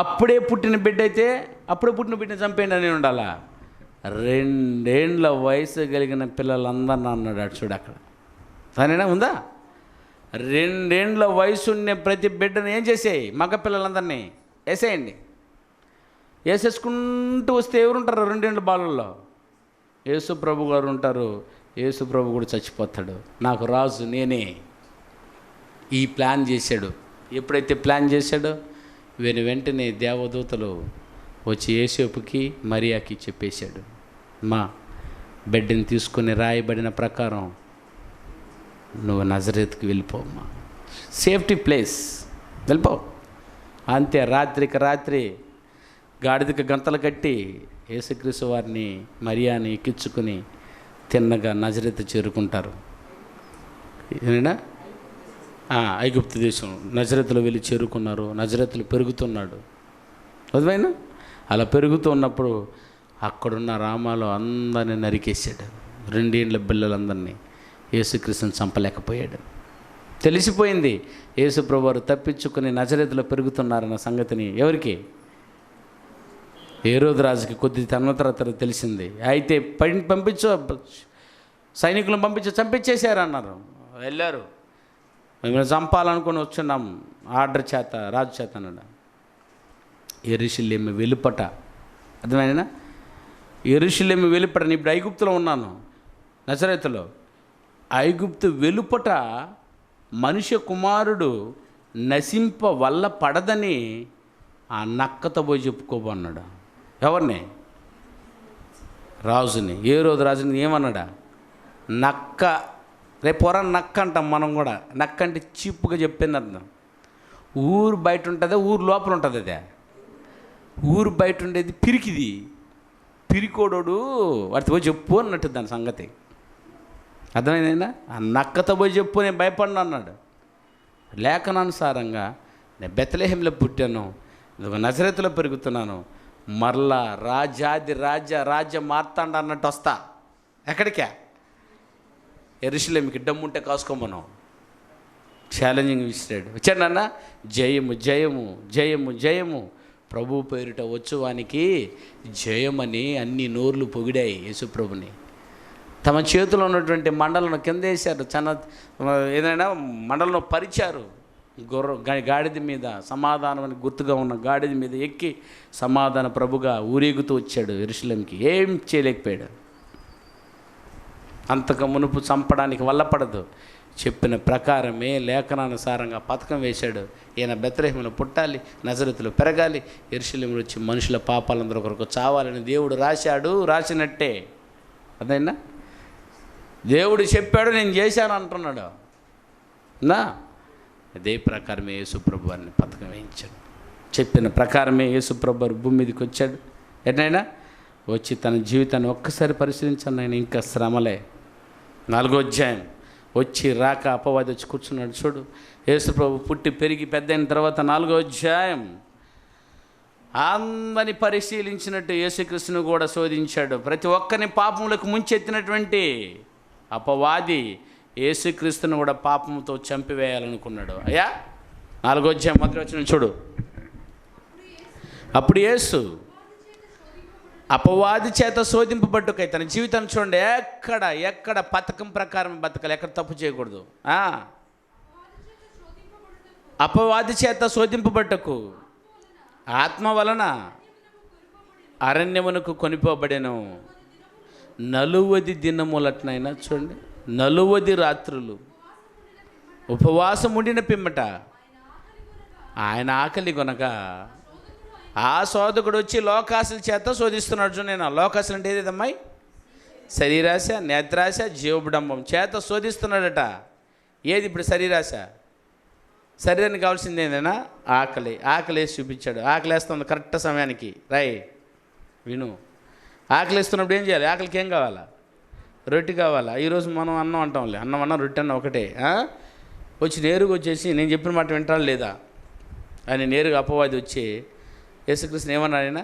S1: అప్పుడే పుట్టిన బిడ్డని చంపేయండి అని ఉండాలా? 2 ఏళ్ల వయసు కలిగిన పిల్లలందరినీ అన్నాడు. అటు చూడు అక్కడ సరేనా ఉందా? 2 ఏళ్ల వయసు ఉన్న ప్రతి బిడ్డను ఏం చేసేయి? మగ పిల్లలందరినీ వేసేయండి. వేసేసుకుంటూ వస్తే ఎవరుంటారు 2 ఏళ్ల బాలుల్లో? యేసు ప్రభు గారు ఉంటారు. యేసు ప్రభు కూడా చచ్చిపోతాడు. నాకు రాజు నేనే. ఈ ప్లాన్ చేశాడు. ఎప్పుడైతే ప్లాన్ చేశాడో వెంటనే దేవదూతలు వచ్చి యేసేపుకి మరియాకి చెప్పేశాడు, మా బిడ్డని తీసుకుని రాయబడిన ప్రకారం నువ్వు నజరేతుకి వెళ్ళిపోమ్మా, సేఫ్టీ ప్లేస్ వెళ్ళిపో. అంతే. రాత్రికి రాత్రి గాడిదకి గంతలు కట్టి యేసుక్రీస్తు వారిని మరియాని ఎక్కించుకుని తిన్నగా నజరేతు చేరుకుంటారు. ఏమైనా ఐగుప్తు దేశం నజరేతులో వెళ్ళి చేరుకున్నారు. నజరేతులు పెరుగుతున్నాడు. అర్థమైనా? అలా పెరుగుతూ ఉన్నప్పుడు అక్కడున్న రామాలో అందరినీ నరికేసాడు. 2 ఏళ్ల పిల్లలందరినీ. యేసుక్రీస్తుని చంపలేకపోయాడు. తెలిసిపోయింది యేసు ప్రభువారు తప్పించుకుని నజరేతులో పెరుగుతున్నారన్న సంగతిని. ఎవరికి? హేరోదు రాజుకి కొద్ది తర్వాత తెలిసింది. అయితే సైనికులను పంపించి చంపించేశారు అన్నారు. వెళ్ళారు. మేము చంపాలనుకుని వచ్చున్నాం ఆర్డర్ చేత, రాజు చేత అన్నాడు. యెరూషలేము వెలుపట, అర్థమైనా? యెరూషలేము వెలుపట. నేను ఇప్పుడు ఐగుప్తులో ఉన్నాను, నజరేతులో. ఐగుప్తు వెలుపట మనుష్య కుమారుడు నశింప వల్ల పడదని ఆ నక్కతో పోయి చెప్పుకోబన్నాడు. ఎవరిని? రాజుని. హేరోదు రాజుని ఏమన్నాడా? నక్క. రేపు నక్క అంటాం మనం కూడా. నక్క అంటే చీప్గా చెప్పింది అర్థం. ఊరు బయట ఉంటుందా, ఊరు లోపల ఉంటుంది? అదే ఊరు బయట ఉండేది పిరికిది. పిరికోడోడు వాటితో పోయి చెప్పు అన్నట్టు దాని సంగతి. అర్థమైందా? ఆ నక్కతో పోయి చెప్పు, నేను భయపడినా అన్నాడు. లేఖనానుసారంగా నేను బెత్లెహేంలో పుట్టాను, నజరేతులో పెరుగుతున్నాను, మరలా రాజ్య మార్తాండ అన్నట్టు వస్తా. ఎక్కడికా? యెరూషలేముకి. డమ్ముంటే కాసుకోమను. ఛాలెంజింగ్ విసిరాడు. వచ్చాడు నాన్న. జయము జయము జయము జయము, ప్రభు పేరిట వచ్చువానికి జయమని అన్ని నోర్లు పొగిడాయి యేసుప్రభుని. తమ చేతిలో ఉన్నటువంటి మండలను కింద వేశారు. ఏదైనా మండలను పరిచారు. గాడిద మీద, సమాధానం అని గుర్తుగా ఉన్న గాడిద మీద ఎక్కి సమాధాన ప్రభుగా ఊరేగుతూ వచ్చాడు యెరూషలేముకి. ఏం చేయలేకపోయాడు. అంతకు మునుపు చంపడానికి వల్లపడదు. చెప్పిన ప్రకారమే లేఖనానుసారంగా పథకం వేశాడు. ఈయన బెత్లెహేములో పుట్టాలి, నజరేతులో పెరగాలి, యెరూషలేములో వచ్చి మనుషుల పాపాలందరూ కొరకు చావాలని దేవుడు రాశాడు. రాసినట్టే. అదైనా దేవుడు చెప్పాడు, నేను చేశాను అంటున్నాడు నా. అదే ప్రకారమే యేసుప్రభు వారిని పథకం వేయించాడు. చెప్పిన ప్రకారమే యేసుప్రభు వారు భూమి మీదకి వచ్చాడు. ఎట్నైనా వచ్చి తన జీవితాన్ని ఒక్కసారి పరిశీలించాను. ఆయన ఇంకా శ్రమలే. 4వ అధ్యాయం. వచ్చి రాక అపవాది వచ్చి కూర్చున్నాడు. చూడు, యేసుప్రభు పుట్టి పెరిగి పెద్ద అయిన తర్వాత 4వ అధ్యాయం అందరిని పరిశీలించినట్టు యేసుక్రీస్తును కూడా శోధించాడు. ప్రతి ఒక్కరిని పాపములకు ముంచెత్తినటువంటి అపవాది యేసుక్రీస్తును కూడా పాపంతో చంపివేయాలనుకున్నాడు. అయ్యా 4వ అధ్యాయం మొదటి వచనం చూడు. అప్పుడు యేసు అపవాది చేత శోధింపబట్టుకై తన జీవితాన్ని చూడండి, ఎక్కడ పథకం ప్రకారం బతకాలి, ఎక్కడ తప్పు చేయకూడదు. అపవాది చేత శోధింపబట్టుకు ఆత్మ వలన అరణ్యమునకు కొనిపోబడెను. 40 దినములట్నైనా చూడండి, 40 రాత్రులు ఉపవాసం ఉండిన పిమ్మట ఆయన ఆకలి కొనగా ఆ శోధకుడు వచ్చి లోకాశల చేత శోధిస్తున్నాడు. చూడండి, నేను లోకాశలు అంటే ఏదమ్మాయి? శరీరాశ, నేత్రాశ, జీవబడంబం చేత శోధిస్తున్నాడట. ఏది ఇప్పుడు శరీరాశ? శరీరానికి కావాల్సింది ఏందైనా ఆకలి. వేసి చూపించాడు. వేస్తుంది కరెక్ట్ సమయానికి. విను, వేస్తున్నప్పుడు ఏం చేయాలి? ఆకలికి ఏం కావాలా? రొట్టె కావాలా? ఈరోజు మనం అన్నం అంటాంలే, అన్నం అన్న రొట్టె అన్న ఒకటే. వచ్చి నేరుగా వచ్చేసి నేను చెప్పిన మాట వింటాడు లేదా అని నేరుగా అపవాది వచ్చి యేసుక్రీస్తుని ఏమన్నాడు ఆయన?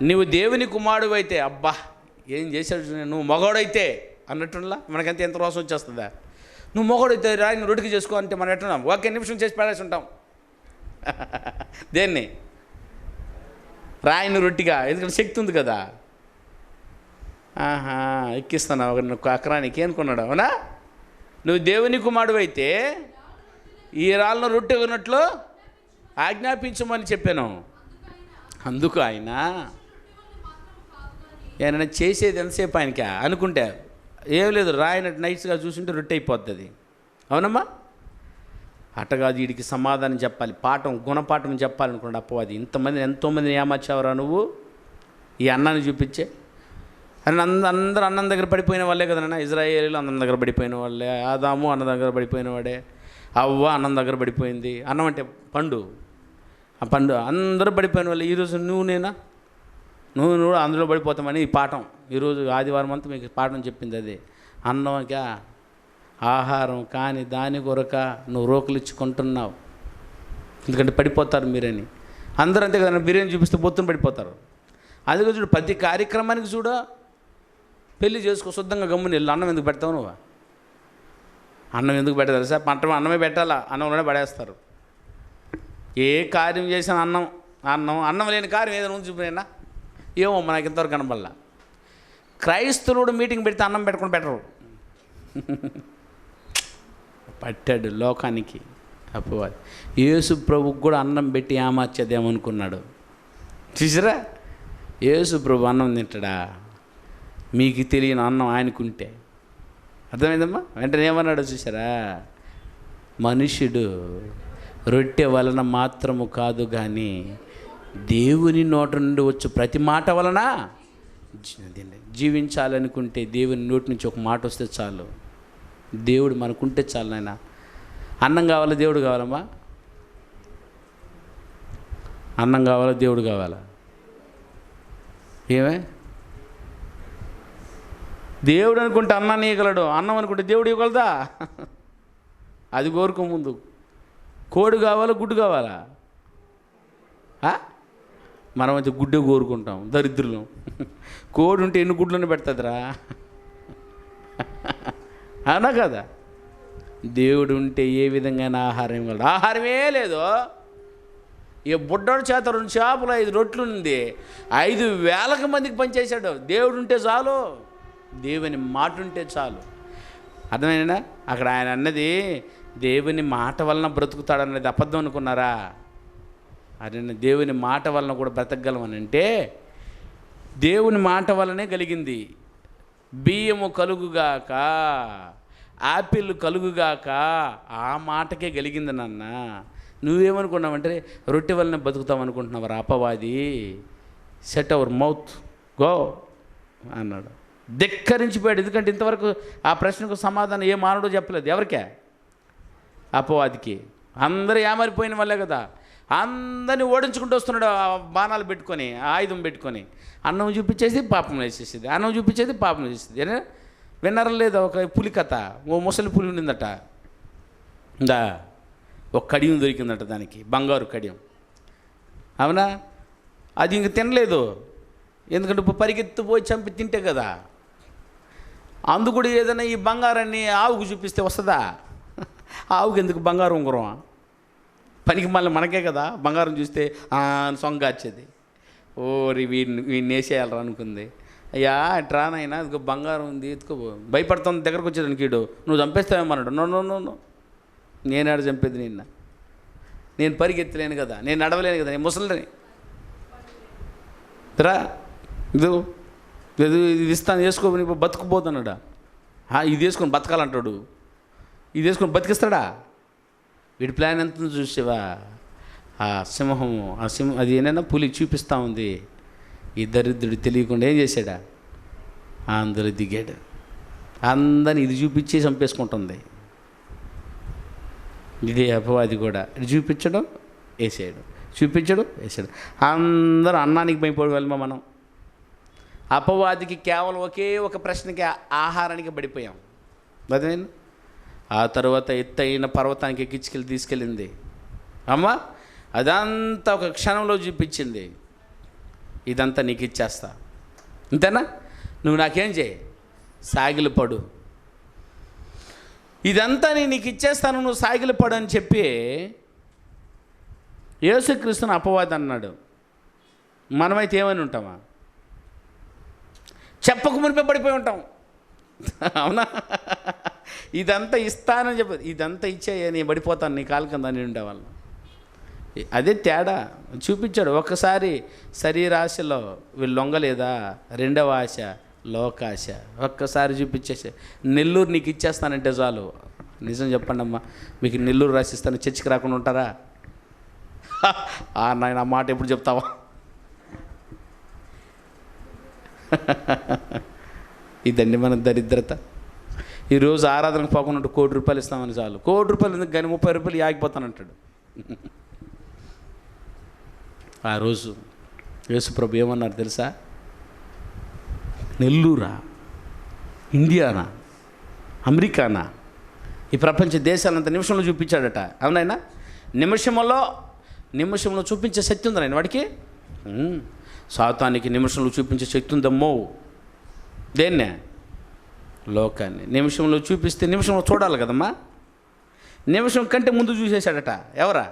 S1: నువ్వు దేవుని కుమారుడు అయితే, అబ్బా ఏం చేశాడు, నువ్వు మగోడైతే అన్నట్టులా మనకంతే ఎంత రోసం వచ్చేస్తుందా? నువ్వు మగోడైతే రాయిని రొట్టెకి చేసుకో అంటే మనం ఎట్టున్నాం, ఒకే నిమిషం చేసి పడేసి ఉంటాం. దేన్ని? రాయిని రొట్టిగా, ఎందుకంటే శక్తి ఉంది కదా. ఎక్కిస్తాను ఒక అక్రానికి అనుకున్నాడు. అవునా? నువ్వు దేవుని కుమారుడు అయితే ఈ రాళ్ళను రొట్టె ఉన్నట్లు ఆజ్ఞాపించమని చెప్పాను. అందుకు ఆయన ఏమైనా చేసేది ఎంతసేపు ఆయనకి అనుకుంటే ఏం లేదు, రాయినట్టు నైట్స్గా చూసుంటే రొట్టె అయిపోతుంది. అవునమ్మా? అట్టగాదు, వీడికి సమాధానం చెప్పాలి, పాఠం గుణపాఠం చెప్పాలనుకోండి అపవాది. ఇంతమందిని ఎంతోమందిని ఏమర్చావరా నువ్వు ఈ అన్నాన్ని చూపించే అని. అందరూ అన్నం దగ్గర పడిపోయిన వాళ్ళే కదన్నా. ఇజ్రాయేలీలు అన్నం దగ్గర పడిపోయిన వాళ్ళే, ఆదాము అన్నం దగ్గర పడిపోయిన వాడే, అవ్వ అన్నం దగ్గర పడిపోయింది. అన్నం అంటే పండు, ఆ పండు అందరూ పడిపోయిన వాళ్ళు. ఈరోజు నువ్వు అందులో పడిపోతామని ఈ పాఠం ఈరోజు ఆదివారం అంతా మీకు పాఠం చెప్పింది అదే. అన్నంక ఆహారం కానీ దాని కొరక నువ్వు రోకలు ఇచ్చుకుంటున్నావు, ఎందుకంటే పడిపోతారు మీరని. అందరూ అంతే కదా, బిర్యానీ చూపిస్తే బొత్తును పడిపోతారు. అందుకే చూడు, ప్రతి కార్యక్రమానికి చూడ పెళ్ళి చేసుకో, శుద్ధంగా గమ్ముని వెళ్ళి. అన్నం ఎందుకు పెడతావు నువ్వు? అన్నం ఎందుకు పెట్టాలి సార్? అన్నమే పెట్టాలా, అన్నంలోనే పడేస్తారు. ఏ కార్యం చేసిన అన్నం లేని కార్యం ఏదైనా ఉంచి చూపినా ఏమో మనకి ఇంతవరకు కనబడలా. క్రైస్తవుడు మీటింగ్ పెడితే అన్నం పెట్టుకుని పెట్టరు. పట్టాడు లోకానికి అపవాది. యేసు ప్రభుకు కూడా అన్నం పెట్టి ఏమర్చేదేమనుకున్నాడు. చూసారా? యేసు ప్రభు అన్నం తింటాడా? మీకు తెలియని అన్నం ఆయనకుంటే అర్థమైందమ్మా? వెంటనే ఏమన్నాడు చూసారా? మనుష్యుడు రొట్టె వలన మాత్రము కాదు కానీ దేవుని నోట నుండి వచ్చు ప్రతి మాట వలన జీవించాలనుకుంటే దేవుని నోటి నుంచి ఒక మాట వస్తే చాలు. దేవుడు మనకుంటే చాలు. నాయన అన్నం కావాలా దేవుడు కావాలమ్మా? అన్నం కావాలా దేవుడు కావాలా? ఏమే? దేవుడు అనుకుంటే అన్నాన్ని ఇవ్వగలడు, అన్నం అనుకుంటే దేవుడు ఇవ్వగలదా? అది కోరుకో ముందు. కోడి కావాలా గుడ్డు కావాలా? మనం అయితే గుడ్డే కోరుకుంటాం, దరిద్రులు. కోడి ఉంటే ఎన్ని గుడ్లను పెడుతుందిరా? అవునా కదా? దేవుడు ఉంటే ఏ విధంగా ఆహారం ఇవ్వగలడు? ఆహారమే లేదు. ఈ బుడ్డోడు చేత 2 చేపలు 5 రొట్లు ఉంది, 5,000 మందికి పనిచేశాడు. దేవుడు ఉంటే చాలు, దేవుని మాట ఉంటే చాలు. అర్థమైనా? అక్కడ ఆయన అన్నది దేవుని మాట వలన బ్రతుకుతాడన్నది అబద్ధం అనుకున్నారా? అదే, దేవుని మాట వలన కూడా బ్రతకగలమని అంటే దేవుని మాట వలనే కలిగింది. బియ్యము కలుగుగాక, ఆపిల్ కలుగుగాక, ఆ మాటకే కలిగింది నాన్న. నువ్వేమనుకున్నావంటే రొట్టె వలన బతుకుతాం అనుకుంటున్నావు అపవాది. సెట్ అవర్ మౌత్, గో అన్నాడు. ధిక్కరించిపోయాడు. ఎందుకంటే ఇంతవరకు ఆ ప్రశ్నకు సమాధానం ఏ మానవుడు చెప్పలేదు. ఎవరికే? అపవాదికి. అందరూ ఏమారిపోయిన వాళ్ళే కదా. అందరినీ ఓడించుకుంటూ వస్తున్నాడు, బాణాలు పెట్టుకొని, ఆయుధం పెట్టుకొని. అన్నం చూపించేసి పాపం వేసేసేది, అన్నం చూపించేది పాపం వేసేది. విన్నారా లేదా? ఒక పులి కథ. ఓ ముసలి పులి ఉండిందట, ఒక కడియం దొరికిందట దానికి, బంగారు కడియం. అవునా? అది ఇంక తినలేదు, ఎందుకంటే పరిగెత్తిపోయి చంపి తింటే కదా. అందుకు ఏదైనా ఈ బంగారాన్ని ఆవుకు చూపిస్తే వస్తుందా? ఆవుకి ఎందుకు బంగారం ఉంగరం? పనికి మళ్ళీ మనకే కదా బంగారం చూస్తే సొంగాచేది. ఓరి వీడిని వేసేయాలరా అనుకుంది. అయ్యా ట్రానైనా ఇదిగో బంగారం ఉంది ఎత్తుకోబో. భయపడుతుంది దగ్గరకు వచ్చేదానికి. కీడు నువ్వు చంపేస్తావేమన్నాడు. నో, నేను ఆడ చంపేది నేను పరిగెత్తలేను కదా, నేను నడవలేను కదా, నేను ముసలిని రా, ఇది ఇస్తాను వేసుకోని బతుకుపోతున్నాడా? ఇది వేసుకొని బతకాలంటాడు, ఇది వేసుకొని బతికిస్తాడా? వీడి ప్లాన్ ఎంత చూసేవా? ఆ సింహము, అది ఏమైనా పులి చూపిస్తూ ఉంది. ఈ దరిద్రుడు తెలియకుండా ఏం చేశాడా? అందరూ దిగాడు, అందరిని ఇది చూపించి చంపేసుకుంటుంది. ఇదే అపవాది కూడా. ఇది చూపించడం వేసాడు, చూపించడం వేసాడు. అందరూ అన్నానికి భయపడి వెళ్ళమా మనం? అపవాదికి కేవలం ఒకే ఒక ప్రశ్నకి ఆహారానికి పడిపోయాం. అదేండి. ఆ తర్వాత ఎత్తైన పర్వతానికి ఎక్కించుకెళ్ళి తీసుకెళ్ళింది అమ్మ. అదంతా ఒక క్షణంలో చూపించింది, ఇదంతా నీకు ఇచ్చేస్తా, అంతేనా, నువ్వు నాకేం చేయి, సాగిలు పడు, ఇదంతా నీకు ఇచ్చేస్తాను, నువ్వు సాగిలు పడు అని చెప్పి యేసుక్రీస్తుని అపవాది అన్నాడు. మనమైతే ఏమని ఉంటామా? చెప్పక మునిపే పడిపోయి ఉంటాం, అవునా? ఇదంతా ఇస్తానని చెప్పి, ఇదంతా ఇచ్చేయ నేను పడిపోతాను నీ కాలు కింద అని ఉండేవాళ్ళం. అదే తేడా చూపించాడు. ఒక్కసారి శరీరాశలో వీళ్ళు లొంగలేదా, రెండవ ఆశ లోకాశ, ఒక్కసారి చూపించేసే. నెల్లూరు నీకు ఇచ్చేస్తానంటే చాలు. నిజం చెప్పండి అమ్మా, మీకు నెల్లూరు రాసిస్తాను, చర్చికి రాకుండా ఉంటారా? నాయన ఆ మాట ఎప్పుడు చెప్తావా? ఇదండి మన దరిద్రత. ఈరోజు ఆరాధనకు పోకుండా ఉంటే ₹1,00,00,000 ఇస్తామని చాలు. ₹1,00,00,000 ఎందుకు కానీ ₹30 ఆగిపోతానంటాడు. ఆ రోజు యేసుప్రభు ఏమన్నారు తెలుసా? నెల్లూరా, ఇండియానా, అమెరికానా, ఈ ప్రపంచ దేశాలంతా నిమిషంలో చూపించాడట. అవునైనా నిమిషంలో చూపించే శక్తి ఉందా ఆయన వాడికి? సాతానికి నిమిషంలో చూపించే శక్తి ఉందమ్మో. దేన్నే? లోకాన్ని. నిమిషంలో చూపిస్తే నిమిషంలో చూడాలి కదమ్మా. నిమిషం కంటే ముందు చూసేశాడట. ఎవరా?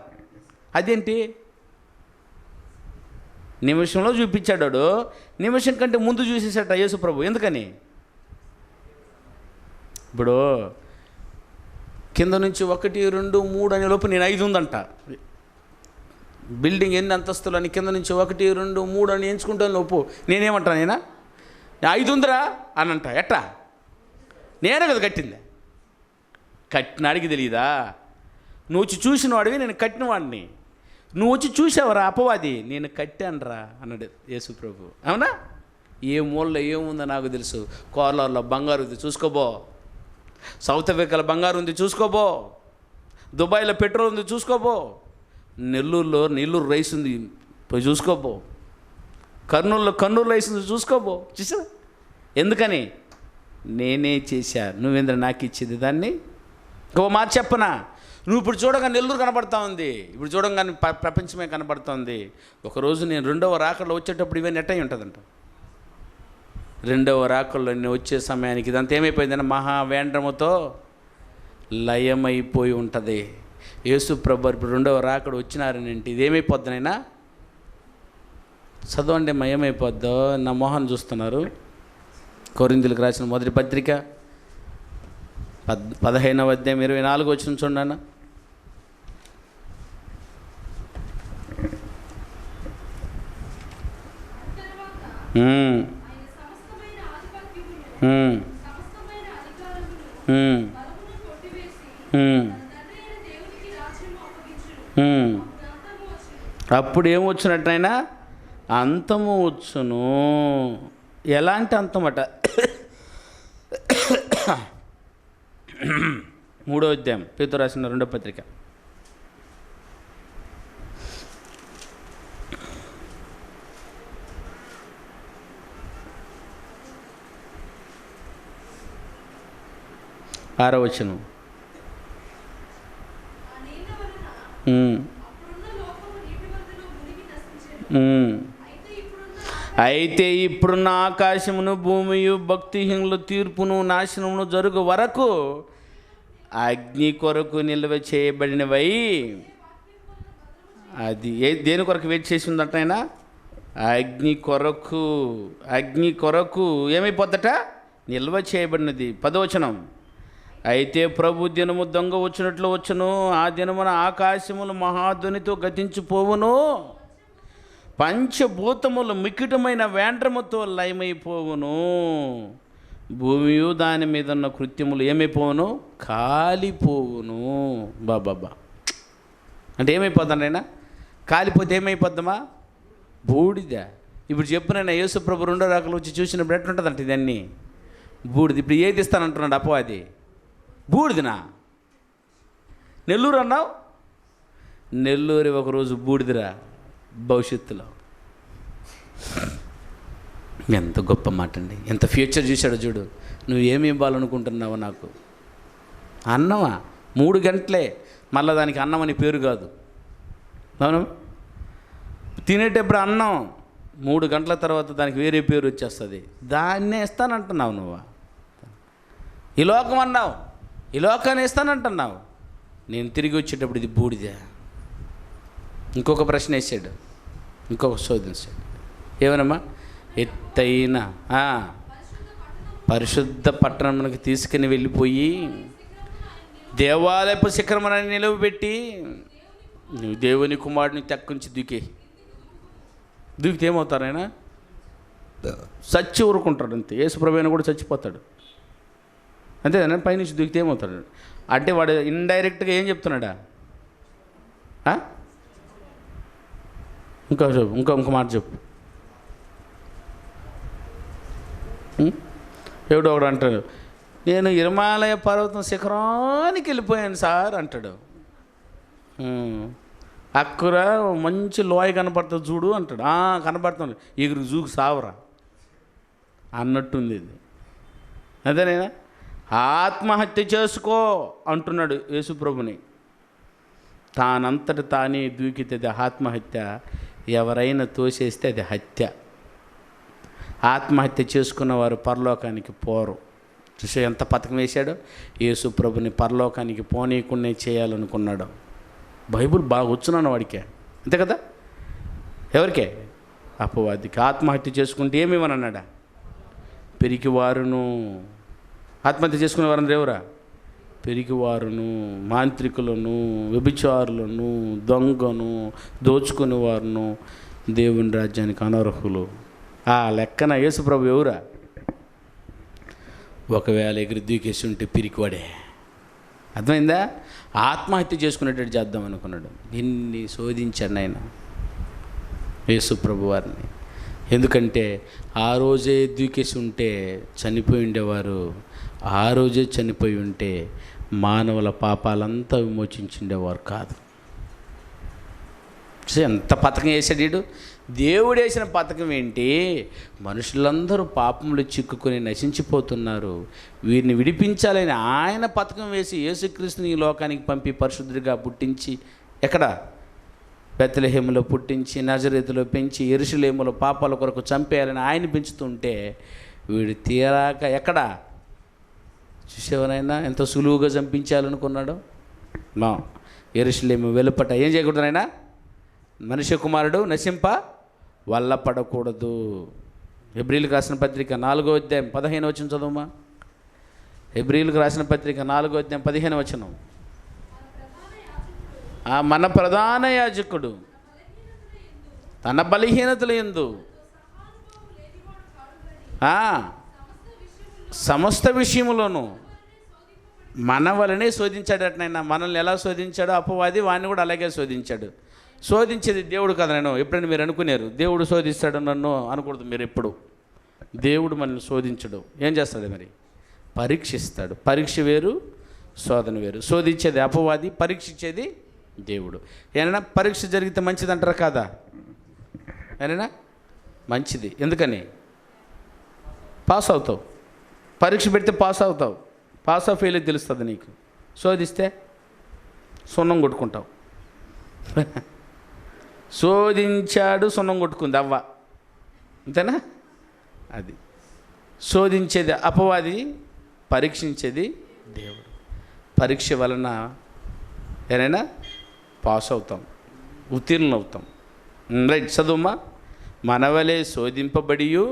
S1: అదేంటి? నిమిషంలో చూపించాడు, నిమిషం కంటే ముందు చూసేసాట యేసుప్రభు. ఎందుకని? ఇప్పుడు కింద నుంచి 1, 2, 3 అనే లోపు నేను 5 ఉందంట. బిల్డింగ్ ఎన్ని అంతస్తులు అని కింద నుంచి 1, 2, 3 అని ఎంచుకుంటాను లోపు నేనేమంటాను? నేనా 5 ఉందిరా అని అంట. ఎట్టా? నేనే కదా కట్టింది. కట్టినాడికి తెలియదా? నువ్వు వచ్చి చూసిన వాడివి, నేను కట్టిన వాడిని. నువ్వు వచ్చి చూసావరా అపవాది, నేను కట్టానురా అన్నాడు యేసుప్రభు. అవునా? ఏ మూలలో ఏముందో నాకు తెలుసు. కోలార్లో బంగారు ఉంది చూసుకోబో, సౌత్ ఆఫ్రికాలో బంగారు ఉంది చూసుకోబో, దుబాయ్లో పెట్రోల్ ఉంది చూసుకోబో, నెల్లూరులో నెల్లూరు రైస్ ఉంది పోయి చూసుకోబో, కర్నూలులో కర్నూలు రైస్ ఉంది చూసుకోబో. చూసా? ఎందుకని? నేనే చేశా. నువ్వేంద్ర నాకు ఇచ్చేది దాన్ని? ఇంకో మాట చెప్పనా? నువ్వు ఇప్పుడు చూడగా నెల్లూరు కనబడతా ఉంది, ఇప్పుడు చూడగానే ప్రపంచమే కనబడుతుంది. ఒకరోజు నేను 2వ రాకడలో వచ్చేటప్పుడు ఇవన్నీ ఎట్టయి ఉంటుందంట. 2వ రాకడలో నేను వచ్చే సమయానికి ఇదంతా ఏమైపోయిందని మహావేంద్రముతో లయమైపోయి ఉంటుంది. యేసుప్రభు ఇప్పుడు 2వ రాకడ వచ్చినారనంటే ఇదేమైపోద్దనైనా చదవండి, ఏమైపోద్దో. నా మోహన్ చూస్తున్నారు. కొరింథీయులకు రాసిన మొదటి పత్రిక 15వ అధ్యాయం 24 వచనం చూడండి. అప్పుడు ఏమొచ్చినట్టయినా అంతము వచ్చును. ఎలాంటి అంతమట? 3వ అధ్యాయం పేతురు రాసిన 2వ పత్రిక. ఆరవ వచనం. అయితే ఇప్పుడున్న ఆకాశమును భూమియు భక్తిహీనుల తీర్పును నాశనమును జరుగు వరకు అగ్ని కొరకు నిల్వ చేయబడినవై. అది దేని కొరకు వెయిట్ చేసి ఉందట ఆయన? అగ్ని కొరకు ఏమైపోద్దట? నిల్వ చేయబడినది. 10వ వచనం. అయితే ప్రభు దినము దొంగ వచ్చినట్లు వచ్చును, ఆ దినమున ఆకాశములు మహాధ్వనితో గతించిపోవును, పంచభూతములు మికిటమైన వేండ్రముతో లయమైపోవును, భూమియు దాని మీద ఉన్న కృత్యములు ఏమైపోవును? కాలిపోవును. బాబా అంటే ఏమైపోతానైనా? కాలిపోతే ఏమైపోద్దామా? బూడిద. ఇప్పుడు చెప్పినైనా యేసుప్రభు 2వ రాకలు వచ్చి చూసినప్పుడు ఎట్లుంటుందంట ఇదన్నీ? బూడిద. ఇప్పుడు ఏది ఇస్తానంటున్నాడు అపవాది? బూడిదనా? నెల్లూరు అన్నావు, నెల్లూరు ఒకరోజు బూడిదరా భవిష్యత్తులో. ఎంత గొప్ప మాట అండి, ఎంత ఫ్యూచర్ చూశాడు చూడు. నువ్వు ఏమి ఇవ్వాలనుకుంటున్నావు నాకు? అన్నమా? 3 గంటలే, మళ్ళీ దానికి అన్నం అని పేరు కాదు. అవును, తినేటప్పుడు అన్నం, 3 గంటల తర్వాత దానికి వేరే పేరు వచ్చేస్తుంది. దాన్నే ఇస్తానంటున్నావు నువ్వు. ఈ లోకం అన్నావు, ఈ లోకాన్ని ఇస్తానంటున్నావు. నేను తిరిగి వచ్చేటప్పుడు ఇది బూడిదే. ఇంకొక ప్రశ్న వేసాడు, ఇంకొక శోధించాడు. ఏమనమ్మా? ఎత్తైన పరిశుద్ధ పట్టణమునకు తీసుకుని వెళ్ళిపోయి దేవాలయపు శిఖరమునని నిలవబెట్టి నువ్వు దేవుని కుమారుడిని తెక్కుంచి దూకితే ఏమవుతారైనా? చచ్చి ఊరుకుంటాడు అంతే. యేసుప్రభువైనా కూడా చచ్చిపోతాడు అంతేనా? పైనుంచి దూకితే ఏమవుతాడు అంటే వాడు ఇండైరెక్ట్గా ఏం చెప్తున్నాడా? ఇంకో మాట చెప్పు. ఎవడో ఒకడు అంటాడు, నేను హిమాలయ పర్వతం శిఖరానికి వెళ్ళిపోయాను సార్ అంటాడు. అక్కడ మంచి లోయ కనపడుతుంది చూడు అంటాడు. కనపడుతుంది, ఎగురు జూకు సావరా అన్నట్టుంది ఇది. అదేనేనా? ఆత్మహత్య చేసుకో అంటున్నాడు యేసుప్రభుని. తానంతట తానే దూకితే అది ఆత్మహత్య, ఎవరైనా తోసేస్తే అది హత్య. ఆత్మహత్య చేసుకున్న వారు పరలోకానికి పోరు. చూసే ఎంత పథకం వేశాడో. యేసుప్రభుని పరలోకానికి పోనీయకుండా చేయాలనుకున్నాడు. బైబుల్ బాగా వచ్చున్నాను వాడికే, అంతే కదా? ఎవరికే? అపవాదికి. ఆత్మహత్య చేసుకుంటే ఏమేమన్నాడా? పెరిగివారును. ఆత్మహత్య చేసుకునే వారందరూ ఎవరా? పెరిగివారును, మాంత్రికులను, వ్యభిచారులను, దొంగను, దోచుకునే వారును, దేవుని రాజ్యానికి అనర్హులు. ఆ లెక్కన యేసుప్రభు ఎవరా? ఒకవేళ ఎగిరి దూకేసి ఉంటే పిరికివాడే. అర్థమైందా? ఆత్మహత్య చేసుకునేటట్టు చేద్దాం అనుకున్నాడు. ఎన్ని శోధించాడు ఆయన యేసుప్రభు వారిని. ఎందుకంటే ఆ రోజే దూకేసి ఉంటే చనిపోయి ఉండేవారు. ఆ రోజే చనిపోయి ఉంటే మానవుల పాపాలంతా విమోచించుండేవారు కాదు. ఎంత పథకం వేసాడు వీడు. దేవుడు వేసిన పథకం ఏంటి? మనుషులందరూ పాపములు చిక్కుకొని నశించిపోతున్నారు, వీరిని విడిపించాలని ఆయన పథకం వేసి యేసుక్రీస్తుని ఈ లోకానికి పంపి పరిశుద్ధుడిగా పుట్టించి, ఎక్కడ? బెత్లెహేములో పుట్టించి, నజరేతులో పెంచి, యెరూషలేములో పాపాల కొరకు చంపేయాలని ఆయన పెంచుతుంటే వీడు తీరాక ఎక్కడ? చూసేవనైనా ఎంత సులువుగా చంపించాలనుకున్నాడు. మా యెరూషలేము వెలుపట ఏం చేయకూడదు నాయనా? మనిషి కుమారుడు నశింప వల్లపడకూడదు. హెబ్రీయులకు రాసిన పత్రిక 4వ అధ్యాయం 15వ వచనం చదువుమా. హెబ్రీయులకు రాసిన పత్రిక 4వ అధ్యాయం 15వ వచనం. మన ప్రధాన యాజకుడు తన బలహీనతల యందు సమస్త విషయములోనూ మన వలనే శోధించాడటనైనా. మనల్ని ఎలా శోధించాడో అపవాది వాడిని కూడా అలాగే శోధించాడు. శోధించేది దేవుడు కదా. నేను ఎప్పుడైనా మీరు అనుకున్నారు దేవుడు శోధిస్తాడు నన్ను అనకూడదు. మీరు ఎప్పుడు దేవుడు మనల్ని శోధించడు. ఏం చేస్తాడు మరి? పరీక్షిస్తాడు. పరీక్ష వేరు, శోధన వేరు. శోధించేది అపవాది, పరీక్షించేది దేవుడు. ఏమైనా పరీక్ష జరిగితే మంచిది అంటారా కాదా? ఏమైనా మంచిది. ఎందుకని? పాస్ అవుతావు. పరీక్ష పెడితే పాస్ అవుతావు. పాస్ ఆఫ్ ఫెయిల్ తెలుస్తుంది నీకు. శోధిస్తే సున్నం కొట్టుకుంటావు. శోధించాడు, సున్నం కొట్టుకుంది అవ్వ, అంతేనా? అది శోధించేది అపవాది, పరీక్షించేది దేవుడు. పరీక్ష వలన ఏదైనా పాస్ అవుతాం, ఉత్తీర్ణులు అవుతాం. రైట్, చదువుమా. మనవలే శోధింపబడియు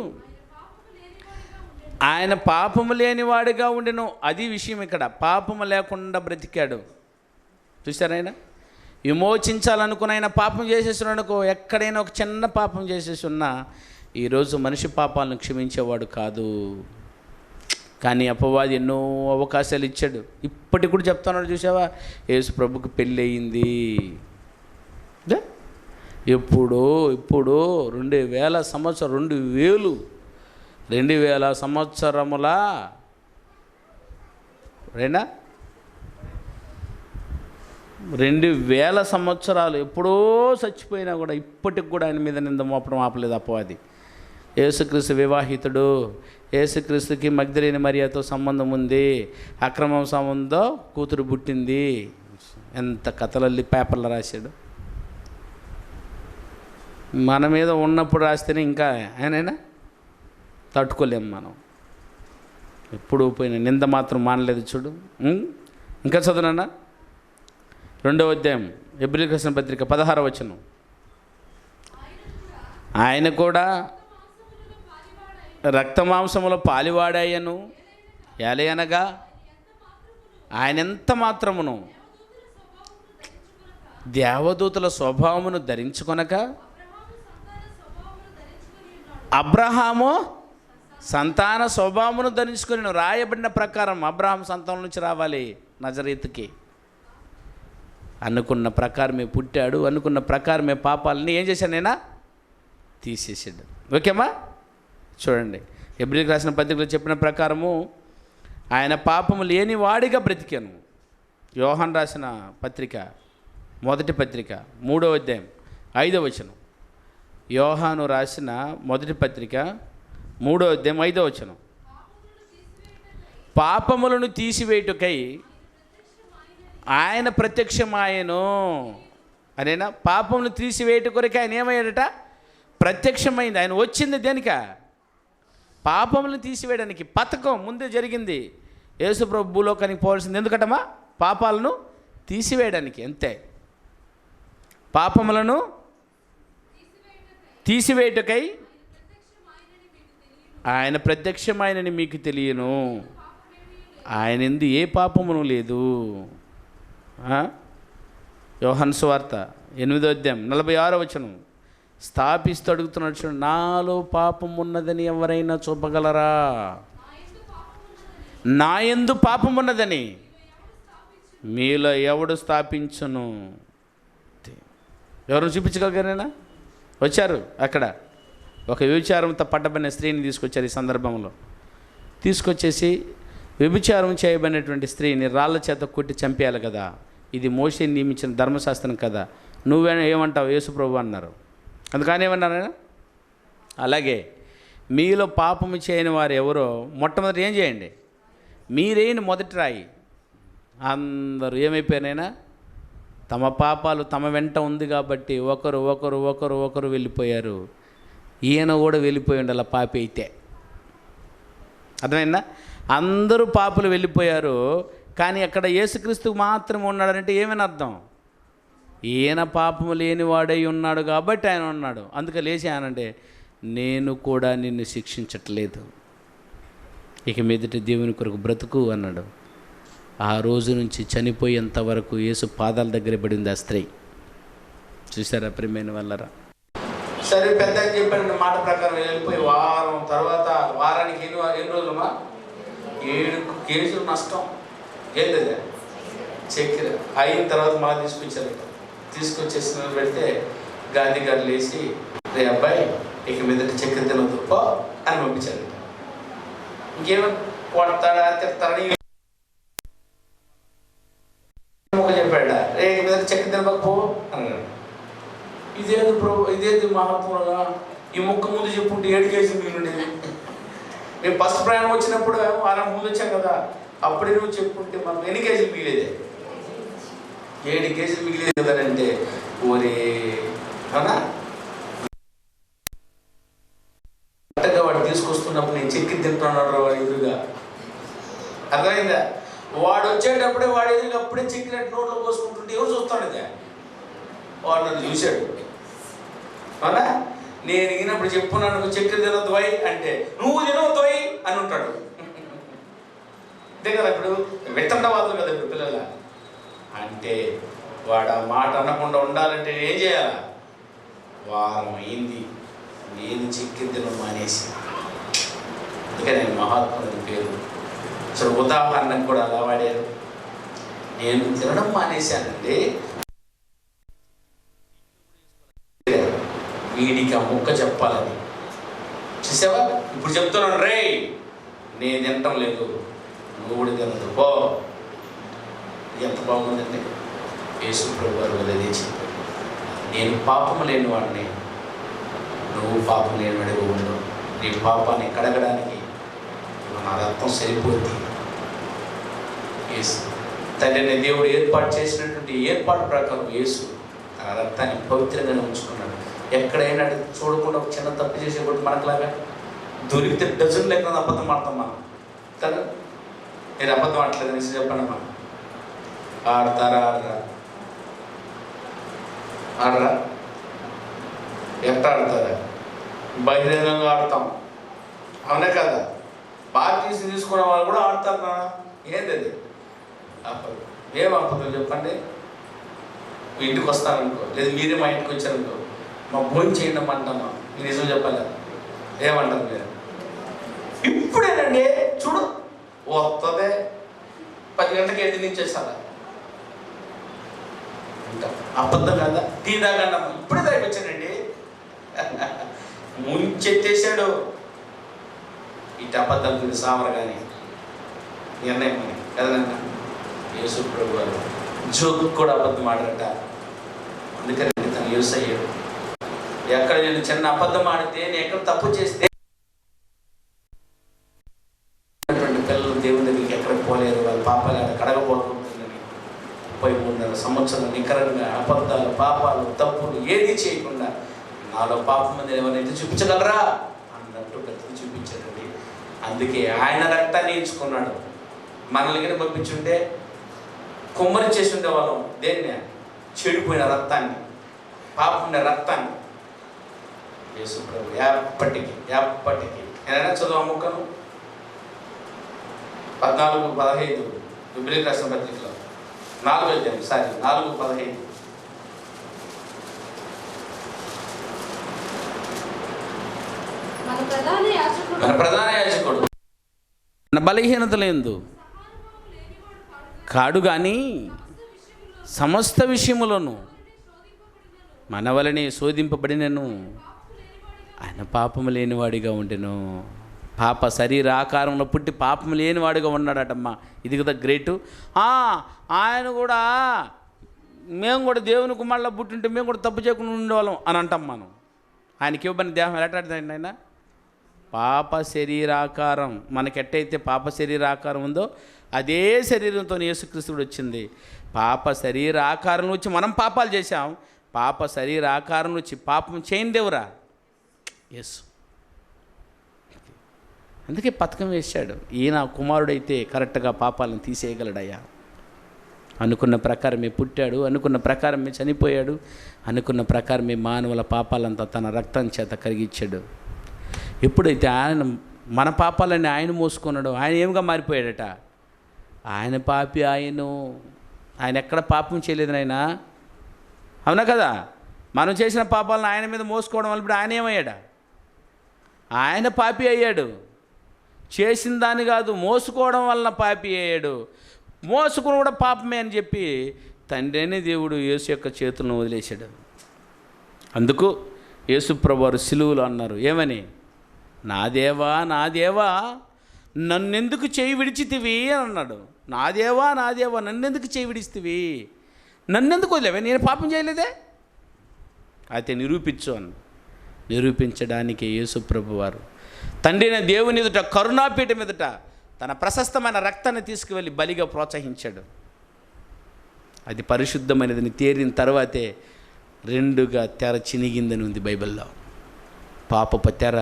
S1: ఆయన పాపము లేనివాడిగా ఉండెను. అది విషయం ఇక్కడ. పాపము లేకుండా బ్రతికాడు. చూసారు? ఆయన విమోచించాలనుకుని ఆయన పాపం చేసేస్తున్నాడుకో, ఎక్కడైనా ఒక చిన్న పాపం చేసేస్తున్నా ఈరోజు మనిషి పాపాలను క్షమించేవాడు కాదు. కానీ అపవాది ఎన్నో అవకాశాలు ఇచ్చాడు. ఇప్పటికి కూడా చెప్తున్నాడు. చూసావా? యేసు ప్రభుకు పెళ్ళి అయింది ఎప్పుడో 2000 సంవత్సరముల 2000 సంవత్సరాలు ఎప్పుడో చచ్చిపోయినా కూడా ఇప్పటికి కూడా ఆయన మీద నింద మోపడం ఆపలేదు అపవాది. యేసుక్రీస్తు వివాహితుడు, యేసుక్రీస్తుకి మగ్దలేని మరియతో సంబంధం ఉంది, అక్రమం సంబంధం కూతురు పుట్టింది. ఎంత కథలల్లి పేపర్లో రాశాడు. మన మీద ఉన్నప్పుడు రాస్తేనే ఇంకా ఆయనైనా తట్టుకోలేము మనం. ఎప్పుడు పోయిన నింద మాత్రం మానలేదు చూడు. ఇంకా చదువునన్నా 2వ అధ్యాయం హెబ్రీయులకు రాసిన పత్రిక 16వ వచనం. ఆయన కూడా రక్తమాంసములో పాలివాడాయను, ఏలయనగా ఆయన ఎంత మాత్రమును దేవదూతల స్వభావమును ధరించుకొనక అబ్రహాము సంతాన స్వభావమును ధరించుకొని, రాయబడిన ప్రకారం అబ్రహాం సంతానం నుంచి రావాలి నజరేతుకి. అనుకున్న ప్రకారమే పుట్టాడు, అనుకున్న ప్రకారమే పాపాలని ఏం చేశాను నేనా తీసేసాడు. ఓకేమ్మా? చూడండి, హెబ్రీయులకు రాసిన పత్రికలో చెప్పిన ప్రకారము ఆయన పాపము లేని వాడిగా బ్రతికాను. యోహాను రాసిన పత్రిక, మొదటి పత్రిక 3వ అధ్యాయం 5వ వచనం. యోహాను రాసిన మొదటి పత్రిక 3వ అధ్యాయం 5వ వచనం. పాపములను తీసివేయుటకై ఆయన ప్రత్యక్షమాయను. అనేనా పాపములను తీసివేయుట కొరకు ఆయన ఏమయ్యాడట? ప్రత్యక్షమైంది. ఆయన వచ్చింది దేనిక? పాపములను తీసివేయడానికి. పథకం ముందే జరిగింది. యేసుప్రభు భూలోకానికి పోవాల్సింది ఎందుకటమా? పాపాలను తీసివేయడానికి. అంతే. పాపములను తీసివేయుటకై ఆయన ప్రత్యక్షమైనని మీకు తెలియను. ఆయన ఎందు ఏ పాపమును లేదు. యోహాను సువార్త 8వ అధ్యాయం 46వ వచనం. స్థాపిస్తూ అడుగుతున్నాడు చూడండి, నాలో పాపం ఉన్నదని ఎవరైనా చూపగలరా? నా యందు పాపం ఉన్నదని మీలో ఎవడు స్థాపించును? ఎవరు చూపించగలిగారైనా? వచ్చారు అక్కడ ఒక వ్యభిచారంతో పట్టబడిన స్త్రీని తీసుకొచ్చారు. ఈ సందర్భంలో తీసుకొచ్చేసి వ్యభిచారం చేయబడినటువంటి స్త్రీని రాళ్ళ చేత కొట్టి చంపేయాలి కదా, ఇది మోషే నియమించిన ధర్మశాస్త్రం కదా, నువ్వేనా ఏమంటావు యేసుప్రభు అన్నారు. అందుకని ఏమన్నారైనా? అలాగే మీలో పాపము చేయని వారు ఎవరో మొట్టమొదటి ఏం చేయండి? మీరేని మొదటి రాయి. అందరూ ఏమైపోయారైనా తమ పాపాలు తమ వెంట ఉంది కాబట్టి ఒకరు ఒకరు ఒకరు ఒకరు వెళ్ళిపోయారు. ఈయన కూడా వెళ్ళిపోయి ఉండాలి పాపి అయితే. అర్థమైందా? అందరూ పాపులు వెళ్ళిపోయారు, కానీ అక్కడ యేసుక్రీస్తు మాత్రం ఉన్నాడంటే ఏమని అర్థం? ఈయన పాపము లేని వాడై ఉన్నాడు కాబట్టి ఆయన ఉన్నాడు. అందుకే లేచి ఆయనంటే, నేను కూడా నిన్ను శిక్షించట్లేదు, ఇక మీదట దేవుని కొరకు బ్రతుకు అన్నాడు. ఆ రోజు నుంచి చనిపోయేంత వరకు యేసు పాదాల దగ్గర పడింది ఆ స్త్రీ. చూసారా ప్రియమైన వాళ్ళరా? సరే, పెద్దగా చెప్పిన మాట ప్రకారం వెళ్ళిపోయి వారం తర్వాత వారానికి ఎన్ని రోజులమ్మా? 7 కేజీలు నష్టం. ఏంటి చక్కెర అయిన తర్వాత మళ్ళీ తీసుకొచ్చారు. తీసుకొచ్చేసిన పెడితే గాంధీ గారు లేచి, రే అబ్బాయి ఇక మీదట చక్కెర తినొద్దు పో అని పంపించారు. ఇంకేమో కొడతాడా తిడతాడని చెప్పాడ, రే ఇక మీదట చక్కెర తినకపో అన్నాడు. ఇదేంది ప్రభు, ఇదేంది మహాత్ములుగా, ఈ ముక్క ముందు చెప్పుంటే 7 కేజీలు మిగిలిండేది. మేము ఫస్ట్ ప్రయాణం వచ్చినప్పుడు వారం ముందు వచ్చాం కదా, అప్పుడే నువ్వు చెప్పుంటే మనం ఎన్ని కేజీలు మిగిలేదే? 7 కేజీలు మిగిలేదు కదంటే ఓరే అవునా? కరెక్ట్గా వాడు తీసుకొస్తున్నప్పుడు నేను చెక్కి తింటున్నాడు వాడు ఎదురుగా. అర్థమైందా? వాడు వచ్చేటప్పుడే వాడు ఎదురుగా అప్పుడే చెక్కినట్టు నోట్లో పోసుకుంటుంటే ఎవరు చూస్తాడు? ఇదే వాడు నన్ను చూశాడు. అవునా? నేను ఇగినప్పుడు చెప్పున్నాను, నువ్వు చక్కెర తినొద్దు వై అంటే, నువ్వు తినవద్దు వై అని ఉంటాడు. అంతే కదా? ఇప్పుడు వితండవాదులు కదా ఇప్పుడు పిల్లల అంటే. వాడు ఆ మాట అనకుండా ఉండాలంటే ఏం చేయాలా? వారం అయింది నేను చక్కెర తినడం మానేసి. అందుకే నేను మహాత్ముని పేరు అసలు ఉదాహరణకు కూడా అలా వాడారు. నేను తినడం మానేశానండి, వీడికి ఆ ముక్క చెప్పాలని. చూసావా? ఇప్పుడు చెప్తున్నాను, రే నేను తినటం లేదు, నువ్వు కూడా తినదు పో. ఎంత బాగుందండి. యేసు ప్రభు వారు అదే చెప్పారు, నేను పాపము లేని వాడిని, నువ్వు పాపం లేని వాడిగా ఉండు. నీ పాపాన్ని కడగడానికి నా రక్తం సరిపోద్ది. యేసు తండ్రిని దేవుడు ఏర్పాటు చేసినటువంటి ఏర్పాటు ప్రకారం యేసు తన రక్తాన్ని పవిత్రంగానే ఉంచుకున్నాడు. ఎక్కడైనా చూడకుండా ఒక చిన్న తప్పు చేసేప్పుడు మనకులాగా దొరికితే డజన్ లేకుండా అబద్ధం ఆడతాం మనం కదా. నేను అబద్ధం ఆడలేదు అనేసి చెప్పండి. మనం ఆడతారా ఆడరా ఎట్లా ఆడతారా? బహిరంగంగా ఆడతాం, అవునే కదా. పార్టీస్ తీసుకున్న వాళ్ళు కూడా ఆడతారు కదా. ఏంది అది అబద్ధం? ఏం అబద్ధం చెప్పండి? ఇంటికి వస్తాననుకో, లేదు మీరే మా ఇంటికి వచ్చారనుకో, మా భోజనం చేయండి అంటాను. మీరు నిజం చెప్పాలి, ఏమంటారు మీరు? ఇప్పుడేనండి చూడు వస్తుంది 10 గంటలకి ఎది నుంచి వచ్చేసారా ఇంకా అబద్ధం కదా. టీ తాగండి, ఇప్పుడే తాగిపోచ్చానండి, ముంచెత్తేసాడు. ఇటు అబద్ధాలు మీరు సామరు కానీ నిర్ణయం అని కదనన్నా. యేసు ప్రభు వారు జోకు కూడా అబద్ధం ఆడరట. అందుకని తను యూస్ అయ్యాడు. ఎక్కడ నేను చిన్న అబద్ధం ఆడితే, నేను ఎక్కడ తప్పు చేస్తే పిల్లలు దేవుని దగ్గరికి ఎక్కడికి పోలేరు, వాళ్ళ పాపాలు కడగబోతుందని 33 సంవత్సరాలు నికరంగా అబద్ధాలు, పాపాలు, తప్పులు ఏది చేయకుండా నాలో పాపం మీద ఎవరైతే చూపించగలరా అన్నట్టు బ్రతికి చూపించాడండి. అందుకే ఆయన రక్తాన్ని ఎంచుకున్నాడు. మనల్ని పంపించుంటే కుమ్మరి చేసి ఉండేవాళ్ళం. దేన్ని? చెడిపోయిన రక్తాన్ని, పాపం రక్తాన్ని. యేసు ప్రభు ఎప్పటికీ నేనైనా చదువు అమ్ముకను 14:15 ఫిబ్రవరి రాష్ట్ర పత్రికలో 4:15 మన ప్రధాన యాజకుడు మన బలహీనతలందు కాడు కానీ సమస్త విషయములను మన వలనే శోధింపబడినను, ఆయన పాపము లేనివాడిగా ఉండెను. పాప శరీర ఆకారంలో పుట్టి పాపం లేనివాడిగా ఉన్నాడటమ్మా. ఇది కదా గ్రేటు. ఆయన కూడా, మేము కూడా దేవుని కుమారులో పుట్టింటే మేము కూడా తప్పు చేయకుండా ఉండేవాళ్ళం అని అంటాం మనం. ఆయనకి ఇవ్వబడిన దేహం ఎలాంటిదండి? ఆయన పాప శరీరాకారం. మనకెట్టయితే పాప శరీరాకారం ఉందో అదే శరీరంతో యేసుక్రీస్తుడు వచ్చింది. పాప శరీరాకారం వచ్చి మనం పాపాలు చేశాం. పాప శరీరాకారం వచ్చి పాపం చేయని దేవురా యేసు. అందుకే పథకం వేశాడు. ఈయన కుమారుడైతే కరెక్ట్గా పాపాలను తీసేయగలడయ్యా. అనుకున్న ప్రకారమే పుట్టాడు, అనుకున్న ప్రకారమే చనిపోయాడు, అనుకున్న ప్రకారమే మానవుల పాపాలంతా తన రక్తం చేత కరిగించాడు. ఎప్పుడైతే ఆయన మన పాపాలన్నీ ఆయన మోసుకున్నాడు, ఆయన ఏమిగా మారిపోయాడట? ఆయన పాపి ఆయన ఎక్కడ పాపం చేయలేదు నాయన, అవునా కదా? మనం చేసిన పాపాలను ఆయన మీద మోసుకోవడం వల్ల ఇప్పుడు ఆయన ఏమయ్యాడా? ఆయన పాపి అయ్యాడు. చేసిన దాన్ని కాదు, మోసుకోవడం వలన పాపి అయ్యాడు. మోసుకుని కూడా పాపమే అని చెప్పి తండ్రి అనే దేవుడు యేసు యొక్క చేతులను వదిలేశాడు. అందుకు యేసు ప్రభువారు సిలువలో అన్నారు ఏమని? నా దేవా నా దేవా నన్నెందుకు చేయి విడిచితివి అని అన్నాడు. నా దేవా నన్నెందుకు చేయి విడిచితివి? నన్నెందుకు వదిలేవే? నేను పాపం చేయలేదే. అయితే నిరూపించు అని నిరూపించడానికి యేసు ప్రభువారు తండ్రి అయిన దేవుని ఎదుట, కరుణాపీఠం ఎదుట తన ప్రశస్తమైన రక్తాన్ని తీసుకువెళ్ళి బలిగా ప్రోత్సహించాడు. అది పరిశుద్ధమైనదని తేరిన తర్వాతే 2గా తెర చినిగిందని ఉంది బైబిల్లో. పాపపు తెర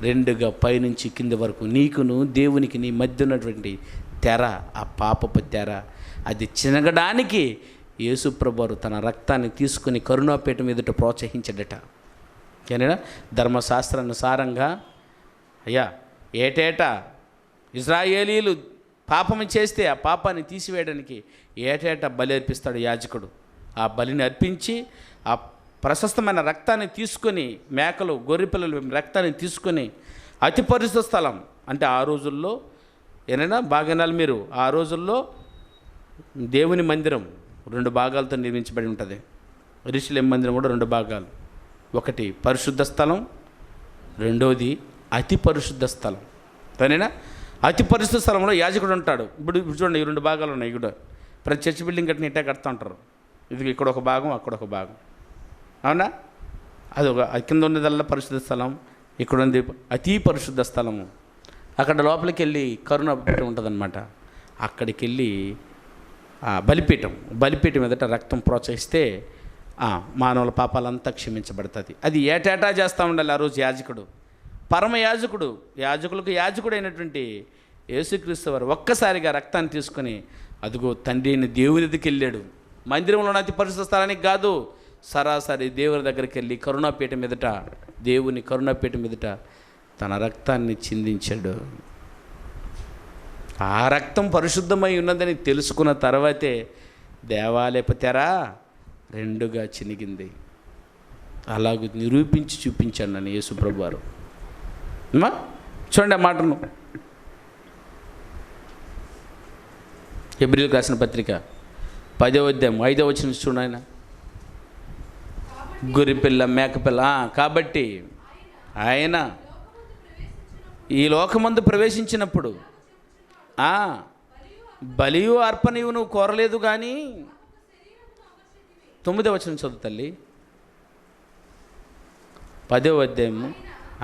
S1: 2గా పైనుంచి కింది వరకు నీకును దేవునికి నీ మధ్య ఉన్నటువంటి తెర, ఆ పాపపు తెర అది చినగడానికి యేసు ప్రభువారు తన రక్తాన్ని తీసుకుని కరుణాపీఠం ఎదుట ప్రోత్సహించాడట. ఏనా ధర్మశాస్త్రానుసారంగా అయ్యా ఏటేటా ఇజ్రాయేలీలు పాపం చేస్తే ఆ పాపాన్ని తీసివేయడానికి ఏటేటా బలి అర్పిస్తాడు యాజకుడు. ఆ బలిని అర్పించి ఆ ప్రశస్తమైన రక్తాన్ని తీసుకొని, మేకలు గొర్రెపిల్లల రక్తాన్ని తీసుకొని అతి పరిశుద్ధ స్థలం అంటే ఆ రోజుల్లో ఏనైనా బాగానాలు మీరు ఆ రోజుల్లో దేవుని మందిరం 2 భాగాలతో నిర్మించబడి ఉంటుంది. యెరూషలేము మందిరం కూడా 2 భాగాలు. ఒకటి పరిశుద్ధ స్థలం, రెండోది అతి పరిశుద్ధ స్థలం. సరేనా? అతి పరిశుద్ధ స్థలంలో యాజకుడు ఉంటాడు. ఇప్పుడు చూడండి, ఈ 2 భాగాలు ఉన్నాయి. ఇక్కడ ప్రతి చర్చ్ బిల్డింగ్ కట్టిన ఇట్టే కడుతూ ఉంటారు. ఇది ఇక్కడ ఒక భాగం, అక్కడ ఒక భాగం, అవునా? అది కింద ఉన్నదల్లా పరిశుద్ధ స్థలం, ఇక్కడ ఉంది అతి పరిశుద్ధ స్థలము. అక్కడ లోపలికి వెళ్ళి కరుణాపీఠం ఉంటుందన్నమాట. అక్కడికి వెళ్ళి బలిపీఠం ఎదుట రక్తం ప్రోత్సహిస్తే మానవుల పాపాలంతా క్షమించబడుతుంది. అది ఏటేటా చేస్తూ ఉండాలి. ఆ రోజు యాజకుడు, పరమ యాజకుడు, యాజకుడు అయినటువంటి యేసుక్రీస్తు వారు ఒక్కసారిగా రక్తాన్ని తీసుకొని అదిగో తండ్రి అయిన దేవునిదికి వెళ్ళాడు. మందిరంలోని అతి పరిశుద్ధ స్థలానికి కాదు, సరాసరి దేవుని దగ్గరికి వెళ్ళి దేవుని కరుణాపీఠం ఎదుట తన రక్తాన్ని చిందించాడు. ఆ రక్తం పరిశుద్ధమై ఉన్నదని తెలుసుకున్న తర్వాతే దేవాలయపు తెర రెండుగా చినిగింది. అలాగ నిరూపించి చూపించాడు నన్ను యేసుప్రభు వారు. చూడండి ఆ మాటను. హెబ్రీయులకు రాసిన పత్రిక 10వ అధ్యాయం 5వ వచనం చూడండి. ఆయన గొర్రెపిల్ల మేకపిల్ల. కాబట్టి ఆయన ఈ లోకమందు ప్రవేశించినప్పుడు బలియు అర్పణయు నువ్వు కోరలేదు కానీ 9వ వచనం చదువు తల్లి. 10వ అధ్యాయము.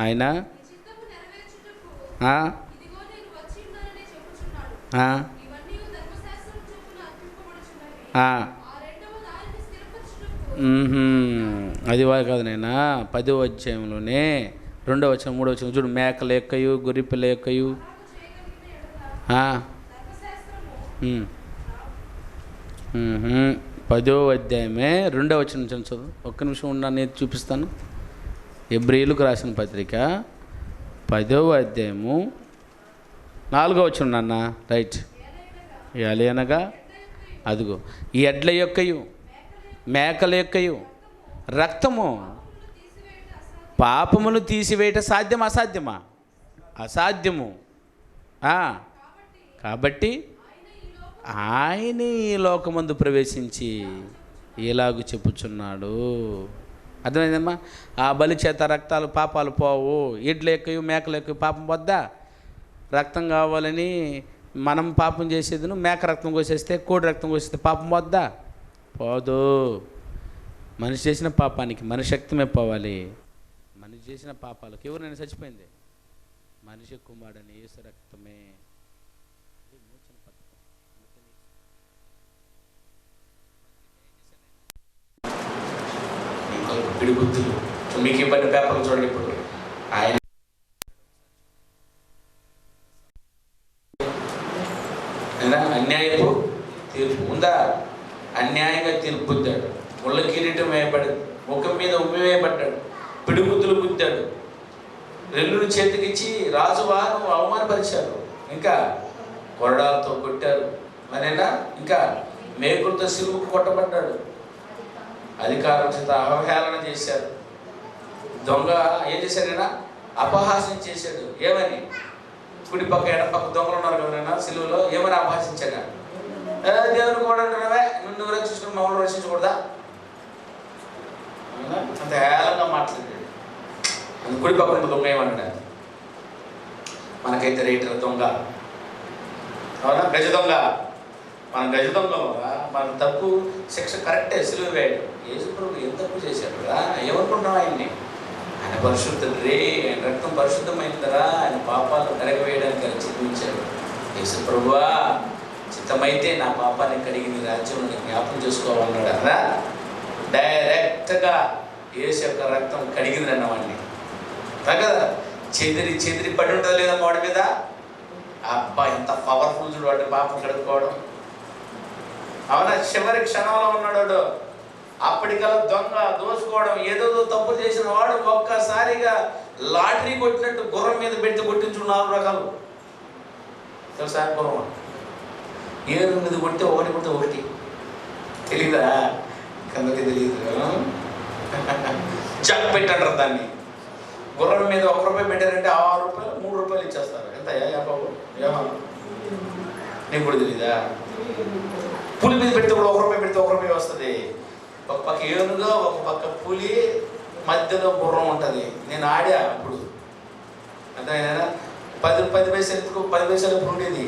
S1: ఆయన అది కాదు నైనా 10వ అధ్యాయంలోనే 2వ వచనం 3వ వచనం చూడు. మేకల యొక్కయు గొర్రెపిల్ల యొక్కయు 10వ అధ్యాయమే 2వ వచనం చదువు. ఒక్క నిమిషం ఉన్నా, నేను చూపిస్తాను. హెబ్రీయులకు రాసిన పత్రిక 10వ అధ్యాయము 4వ వచనం నాన్న. రైట్. ఎలయనగా అదిగో ఈ ఎడ్ల యొక్కయు మేకల యొక్కయు రక్తము పాపమును తీసివేయట సాధ్యమా? అసాధ్యమా? అసాధ్యము. కాబట్టి ఆయన ఈ లోకమందు ప్రవేశించి ఇలాగూ చెప్పుచున్నాడు. అర్థమైందమ్మా? ఆ బలి చేత రక్తాలు పాపాలు పోవు. ఎడ్ల యొక్కయు మేకల యొక్కయు పాపం వద్దా? రక్తం కావాలని మనం పాపం చేసేది, మేక రక్తం కోసేస్తే కోడి రక్తం కోసేస్తే పాపం వద్దా? పోదు. మనిషి చేసిన పాపానికి మనిషి రక్తమే పోవాలి. మనిషి చేసిన పాపాలకు ఎవరైనా చచ్చిపోయింది, మనిషి కుమారుడని యేసు రక్తమే. పిడిగుద్దులు మీకు ఇబ్బంది పేపర్లు చూడండి. ఇప్పుడు ఆయన అన్యాయపు తీర్పు ఉందా? అన్యాయంగా తీర్పు పొందాడు. ముళ్ళ కిరీటం వేయబడ్డాడు, ముఖం మీద ఉమ్మి వేయబడ్డాడు, పిడిగుద్దులు గుద్దాడు, రెల్లును చేతికిచ్చి రాజువారు అవమానపరిచారు, ఇంకా కొరడాలతో కొట్టారు, మరేనా ఇంకా మేకులతో సిలువుకు కొట్టబడ్డాడు, అధికారం చేత అవహేళన చేశారు. దొంగ ఏం చేశాడైనా? అపహాస్యం చేశాడు. ఏమని? కుడి పక్క ఎడపక్క దొంగలు ఉన్నారు కదైనా సిలువలో. ఏమని అపహాసించాడు? దేవుని కూడా అంటున్నావే, నువ్వు రక్షించుకుని మమ్మల్ని రక్షించకూడదా? అంత హేళంగా మాట్లాడాడు. కుడి పక్క దొంగ ఏమన్నాడు? మనకైతే రేటర్ దొంగ, అవునా? గజ దొంగ. మన గజ దొంగ మన తప్పు శిక్ష కరెక్టే, సిలువ వేయడు. యేసు ప్రభు ఏం తప్పు చేశాడు కదా? ఏమనుకుంటున్నావు ఆయన్ని? ఆయన పరిశుద్ధుడు రే, ఆయన రక్తం పరిశుద్ధమైందరా, ఆయన పాపాలు కడగవేయడానికి ఆయన చిత్రించాడు. యేసు ప్రభువా చిత్తమైతే నా పాపాన్ని కడిగి నీ రాజ్యంలో జ్ఞాపకం చేసుకోవాలన్నాడు అలా. డైరెక్ట్గా యేసు యొక్క రక్తం కడిగింది అన్నవాడిని కదా. చెదిరి పడి ఉంటుంది లేదా వాడి మీద. అబ్బా ఎంత పవర్ఫుల్ చూడు వాడి పాపం కడుక్కోవడం. అవునా? చివరి క్షణంలో ఉన్నాడు. అప్పటికల్లా దొంగ దోచుకోవడం, ఏదో తప్పు చేసిన వాడు ఒక్కసారిగా లాటరీ కొట్టినట్టు గుర్రం మీద పెట్టి కొట్టించు 4 రకాలు తెలుసా? గుర్రం 7 మీద కొడితే ఒకటి తెలీదా? కిందకి తెలియదు. చెక్ పెట్టంటారు దాన్ని. గుర్రం మీద 1 రూపాయి పెట్టారంటే 6 రూపాయలు 3 రూపాయలు ఇచ్చేస్తారు. ఎంత బాబు ఏమన్నా నీకు కూడా తెలీదా? పులి మీద పెడితే కూడా 1 రూపాయి పెడితే 1 రూపాయి వస్తుంది. ఒక పక్క ఏనుగా, ఒక పక్క పులి, మధ్యలో గుర్రం ఉంటుంది. నేను ఆడా అప్పుడు. అర్థమైనా? 10 పైసలు ఎత్తుకో, 10 పైసలు ఎప్పుడు ఉండేది.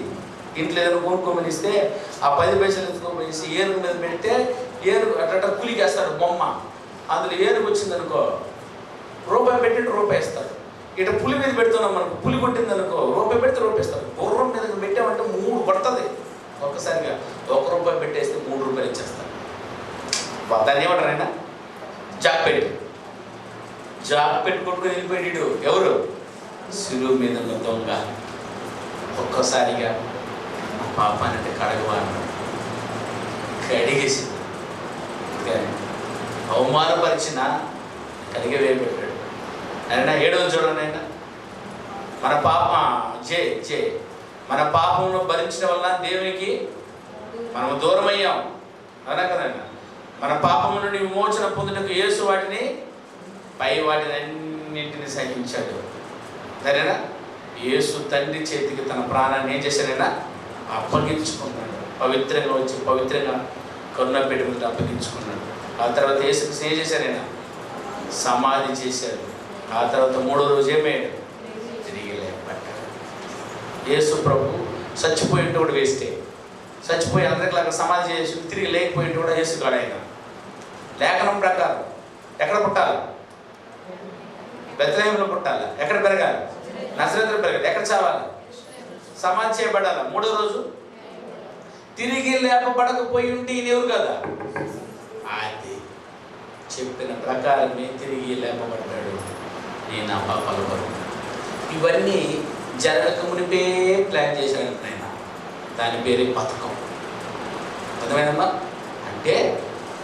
S1: ఇంట్లో ఏదైనా కొనుక్కోమని ఇస్తే ఆ 10 పైసలు ఎత్తుకోమనేసి ఏనుగు మీద పెడితే ఏనుగు అట్ట పులికి వేస్తాడు బొమ్మ. అందులో ఏనుగు వచ్చింది అనుకో, రూపాయి పెట్టి రూపాయి ఇస్తాడు.
S2: ఇటు పులి మీద పెడుతున్నాం మనకు, పులి కొట్టింది అనుకో, రూపాయి పెడితే రూపాయిస్తారు. గుర్రం మీద పెట్టామంటే 3 పడుతుంది ఒక్కసారిగా. 1 రూపాయి పెట్టేస్తే 3 రూపాయలు ఇచ్చేస్తారు. దాన్ని ఏమంటారు ఆయన? జాక్పెట్. జాక్పెట్ కొట్టుకుని వెళ్ళిపోయాడు ఎవరు? శిలువ మీద ఉన్న దొంగ. ఒక్కసారిగా పాపానంటే కడగవాడు, కడిగేసింది. అవమానపరిచిన కడిగే వేయబెట్టాడు. ఆయన 7వ చూడండి, ఆయన మన పాప మన పాపమును భరించడం వల్ల దేవునికి మనము దూరం అయ్యాం, అవునా కదండి? మన పాపము నుండి విమోచన పొందుటకు యేసు వాటిని పై వాటిని అన్నింటినీ సహించాడు. సరేనా? యేసు తండ్రి చేతికి తన ప్రాణాన్ని ఏం చేశాడైనా అప్పగించుకున్నాడు. పవిత్రంగా వచ్చి పవిత్రంగా కరుణ పెట్టుకుంటూ అప్పగించుకున్నాడు. ఆ తర్వాత యేసుకి ఏం చేశాడైనా? సమాధి చేశాడు. ఆ తర్వాత 3వ రోజు ఏమయ్యాడు? తిరిగి లేపడ్డాడు. యేసు ప్రభు చచ్చిపోయింటే కూడా వేస్తే, చచ్చిపోయి అందరిలాగా సమాధి చేసి తిరిగి లేకపోయింటే కూడా యేసు కాడు. ఆయన లేఖనం ప్రకారం ఎక్కడ పుట్టాలి? బెత్లెహేములో పుట్టాలి. ఎక్కడ పెరగాలి? నజరేతులో పెరగాలి. ఎక్కడ చావాలి? సమాధి చేయబడాలి. 3వ రోజు తిరిగి లేపబడకపోయి ఉంటే ఈయన ఎవరు కదా? అది చెప్పిన ప్రకారమే తిరిగి లేపబడ్డాడు. నేను నా పాపాల వరకు. ఇవన్నీ జరగక మునిపే ప్లాన్ చేశాడు ఆయన. దాని పేరే పథకం. అర్థమైందమ్మా? అంటే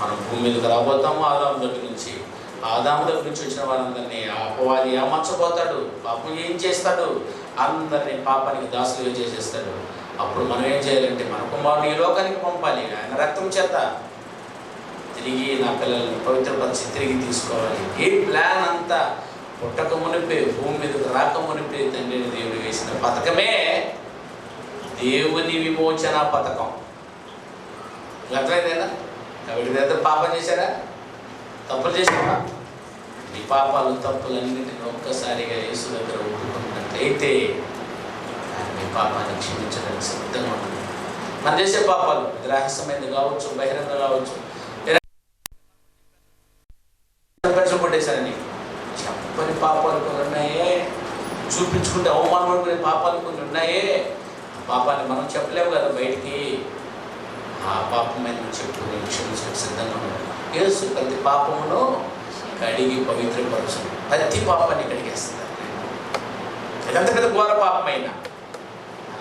S2: మనం భూమి మీదకి రాబోతాము ఆదాము దగ్గర నుంచి. ఆదాము దగ్గర నుంచి వచ్చిన వాళ్ళందరినీ అపవాది ఏమర్చబోతాడు. పాపం ఏం చేస్తాడు? అందరినీ పాపానికి దాసులుగా చేసేస్తాడు. అప్పుడు మనం ఏం చేయాలంటే మన కుమారుని ఈ లోకానికి పంపాలి. ఆయన రక్తం చేత తిరిగి నా పిల్లల్ని పవిత్రపరిచి తిరిగి తీసుకోవాలి. ఈ ప్లాన్ అంతా పుట్టక మునిపే, భూమి మీదకి రాక మునిపే తండ్రిని దేవుడు వేసిన పథకమే దేవుని విమోచన పథకం. అర్థమైందేనా? వీడి దగ్గర పాపం చేశారా? తప్పులు చేసావా? నీ పాపాలు తప్పులన్నింటినీ ఒక్కసారిగా యేసు దగ్గర ఒప్పుకున్నట్లయితే నీ పాపాన్ని క్షమించడానికి సిద్ధంగా ఉంటుంది. మనం చేసే పాపాలు రహస్యమైనది కావచ్చు, బహిరంగ కావచ్చు. కొట్టేశారని చెప్పని పాపాలు కొన్ని ఉన్నాయే, చూపించుకుంటే అవమానం పడుకునే పాపాలు కొన్ని ఉన్నాయే. పాపాన్ని మనం చెప్పలేము కదా బయటికి. ఆ పాపమైన చెప్పుకుని క్షమించడానికి సిద్ధంగా ఉన్నాడు యేసు. ప్రతి పాపమును కడిగి పవిత్రపరచు. ప్రతి పాపాన్ని కడిగేస్తారు. ఇదంత పెద్ద ఘోర పాపమైనా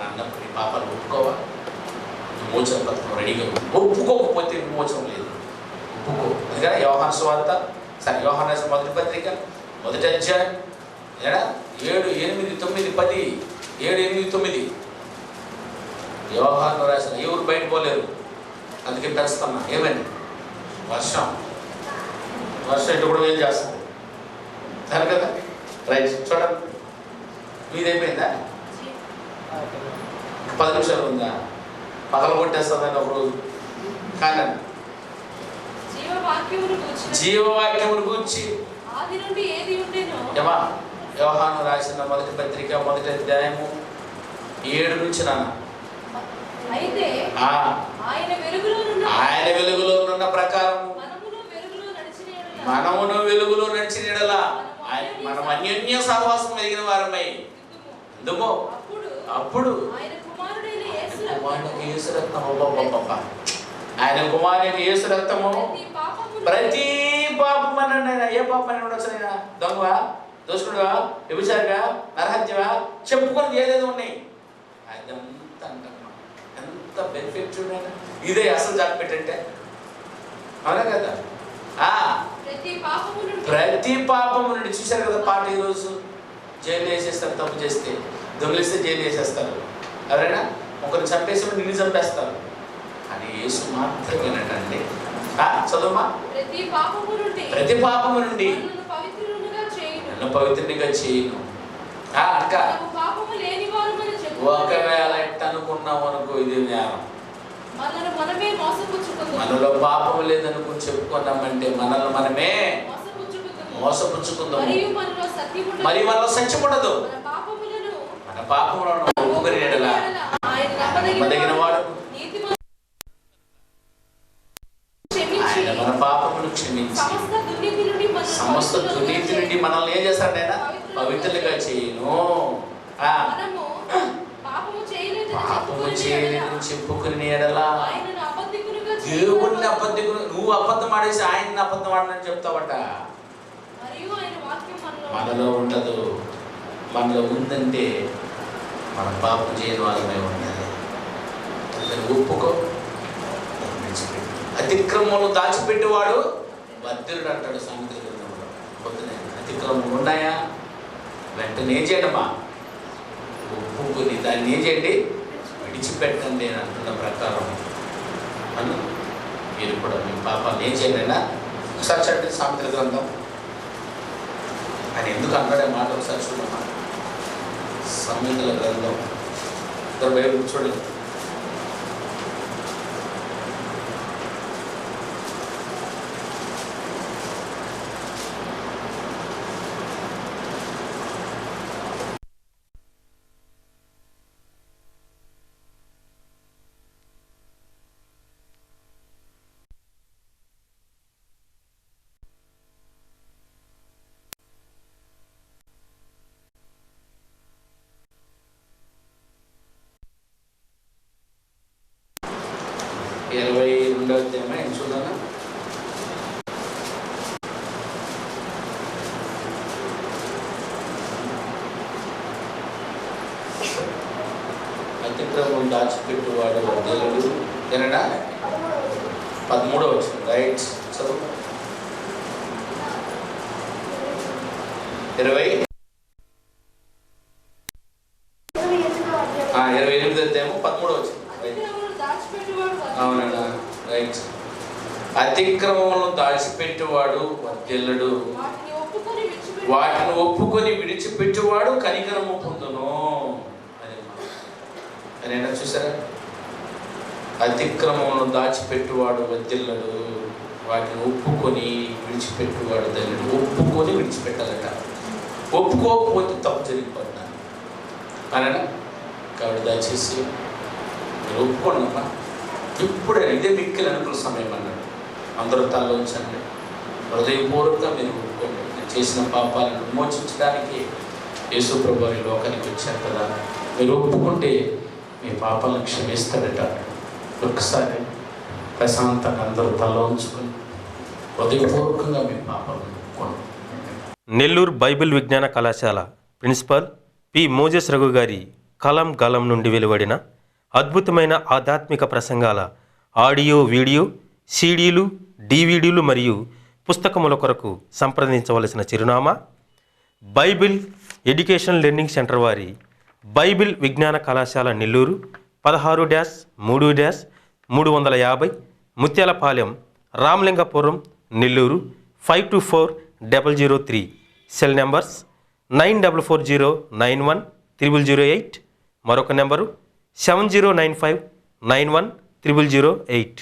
S2: అన్నప్పుడు ఈ పాపాలు ఒప్పుకోవా? విమోచన పథకం రెడీగా. ఒప్పుకోకపోతే విమోచనం లేదు. ఒప్పుకో. అందుకని యోహాను సువార్త, యోహాను రాసిన మొదటి పత్రిక 1వ అధ్యాయం 7, 8, 9, 10, 7, 8, 9. యోహాను రాసిన ఎవరు బయట పోలేరు. అందుకే పెంచుతున్నా. ఏమండి? వర్షం ఇటు కూడా ఏం చేస్తుంది సరే కదా? రైట్. చూడండి, మీదైపోయిందా? 10 నిమిషాలు ఉందా? పగల కొట్టేస్తుందని ఒక రోజు. కానీ జీవవాక్యమును గూర్చి యోహాను రాసిన మొదటి పత్రిక 1వ అధ్యాయము 7 నుంచి నాన్న. ఆయన వెలుగులో ఉన్న ప్రకారం మనమును వెలుగులో నడిచిన యెడల మనం అన్యోన్య సహవాసం కలిగిన వారమై ఎందుకో అప్పుడు ఆయన కుమారుడైన యేసు రక్తము ప్రతి పాపమని. ఏ పాపమని ఉండొచ్చు? దొంగవా, దోషకుడుగా, వ్యభిచారిగా, నరహత్యగా చెప్పుకొని ఏదేదో ఉన్నాయి. అదంతా అంటున్నాం. ఎంత బెనిఫిట్ చూడండి. ఇదే అసలు జాగ్రత్త అంటే. అవునా కదా? ప్రతి పాపము నుండి. చూశారు కదా పాట ఈరోజు? జైలు వేసేస్తారు తప్పు చేస్తే. దొంగిలిస్తే జైలు వేసేస్తారు. ఎవరైనా ఒకరిని చంపేసి నిన్ను చంపేస్తారు. అని యేసు మాత్రమేనటండి. చదువుమా. ప్రతి పాపము నుండి నన్ను పవిత్రునిగా చేయను. ఇంకా ఒకవేళ ఎట్ట అనుకున్నావు అనుకో, ఇది జ్ఞానం. మనలో పాపము లేదనుకుని చెప్పుకున్నామంటే మనల్ని మనమే మోసపుచ్చుకుందాం. మరి మనలో సత్యం ఉండదు. మన పాపములను ఒప్పుకొని ఎడలా నమ్మదగిన వాడు ఆయన మన పాపమును క్షమించి సమస్త దుర్నీతి నుండి మనల్ని ఏం చేస్తాడు? ఆయన పవిత్రులుగా చేయను. పాపము చేయలేదని చెప్పుకుని ఎడలా దేవుడిని అబద్ధికులు, నువ్వు అబద్ధం ఆడేసి ఆయన్ని అబద్ధం ఆడనని చెప్తావట. మనలో ఉండదు. మనలో ఉందంటే మన పాపం చేయని వాళ్ళమే ఉండాలి. ఒప్పుకో. అతిక్రమములు దాచిపెట్టేవాడు వర్ధిల్లుడు అంటాడు సామెతల గ్రంథంలో. పొద్దునే అతిక్రమములు ఉన్నాయా, వెంటనే ఏం చేయడమా, ఒప్పుకొని దాన్ని ఏం చేయండి, విడిచిపెట్టండి అని అంటున్న ప్రకారం అని మీరు కూడా మీ పాపాన్ని ఏం చేయండి అయినా ఒకసారి చట్టండి సామెతల గ్రంథం. ఆయన ఎందుకు అన్నాడే మాట ఒకసారి చూడమ్మా. సామెతల గ్రంథం చూడండి. ఇరవై 22వ అధ్యాయం ఏం చూడాలా? అతిక్రమం దాచిపెట్టువాడు వర్ధిల్లుడు ఏనడా 13వ వచనం. రైట్, చదువు. 28వ అధ్యాయం 13వ వచనం. అవునన్నా, రైట్. అతిక్రమమును దాచిపెట్టువాడు వర్ధిల్లుడు, వాటిని ఒప్పుకొని విడిచిపెట్టువాడు కనికరము పొందును. అదేనా, చూసారా? అతిక్రమమును దాచిపెట్టువాడు వర్ధిల్లుడు, వాటిని ఒప్పుకొని విడిచిపెట్టువాడు ధన్యుడు. ఒప్పుకొని విడిచిపెట్టాలట. ఒప్పుకోకపోతే తప్పు జరిగిపోతున్నాను అనా. కాబట్టి దయచేసి మీరు ఒప్పుకోండి అమ్మా. ఇప్పుడే ఇదే మిక్కిలి అనుకూల సమయం అన్నాడు. అందరూ తలలో ఉంచండి. హృదయపూర్వకంగా మీరు ఒప్పుకోండి. నేను చేసిన పాపాలను విమోచించడానికి యేసు ప్రభువు ఈ లోకానికి వచ్చారు కదా. మీరు ఒప్పుకుంటే మీ పాపాలను క్షమిస్తాడట. ఒక్కసారి ప్రశాంతంగా అందరూ తలలో ఉంచుకొని హృదయపూర్వకంగా మీ పాపాలను ఒప్పుకోండి.
S3: నెల్లూరు బైబిల్ విజ్ఞాన కళాశాల ప్రిన్సిపల్ పి మోజెస్ రఘు గారి కలం గలం నుండి వెలువడిన అద్భుతమైన ఆధ్యాత్మిక ప్రసంగాల ఆడియో, వీడియో, సీడీలు, డివిడీలు మరియు పుస్తకముల కొరకు సంప్రదించవలసిన చిరునామా బైబిల్ ఎడ్యుకేషన్ లెర్నింగ్ సెంటర్ వారి బైబిల్ విజ్ఞాన కళాశాల నెల్లూరు 16-3-350 ముత్యాలపాలెం, రామలింగపురం, నెల్లూరు 524003. సెల్ నెంబర్స్ 9440910008, మరొక నెంబరు 7095910008.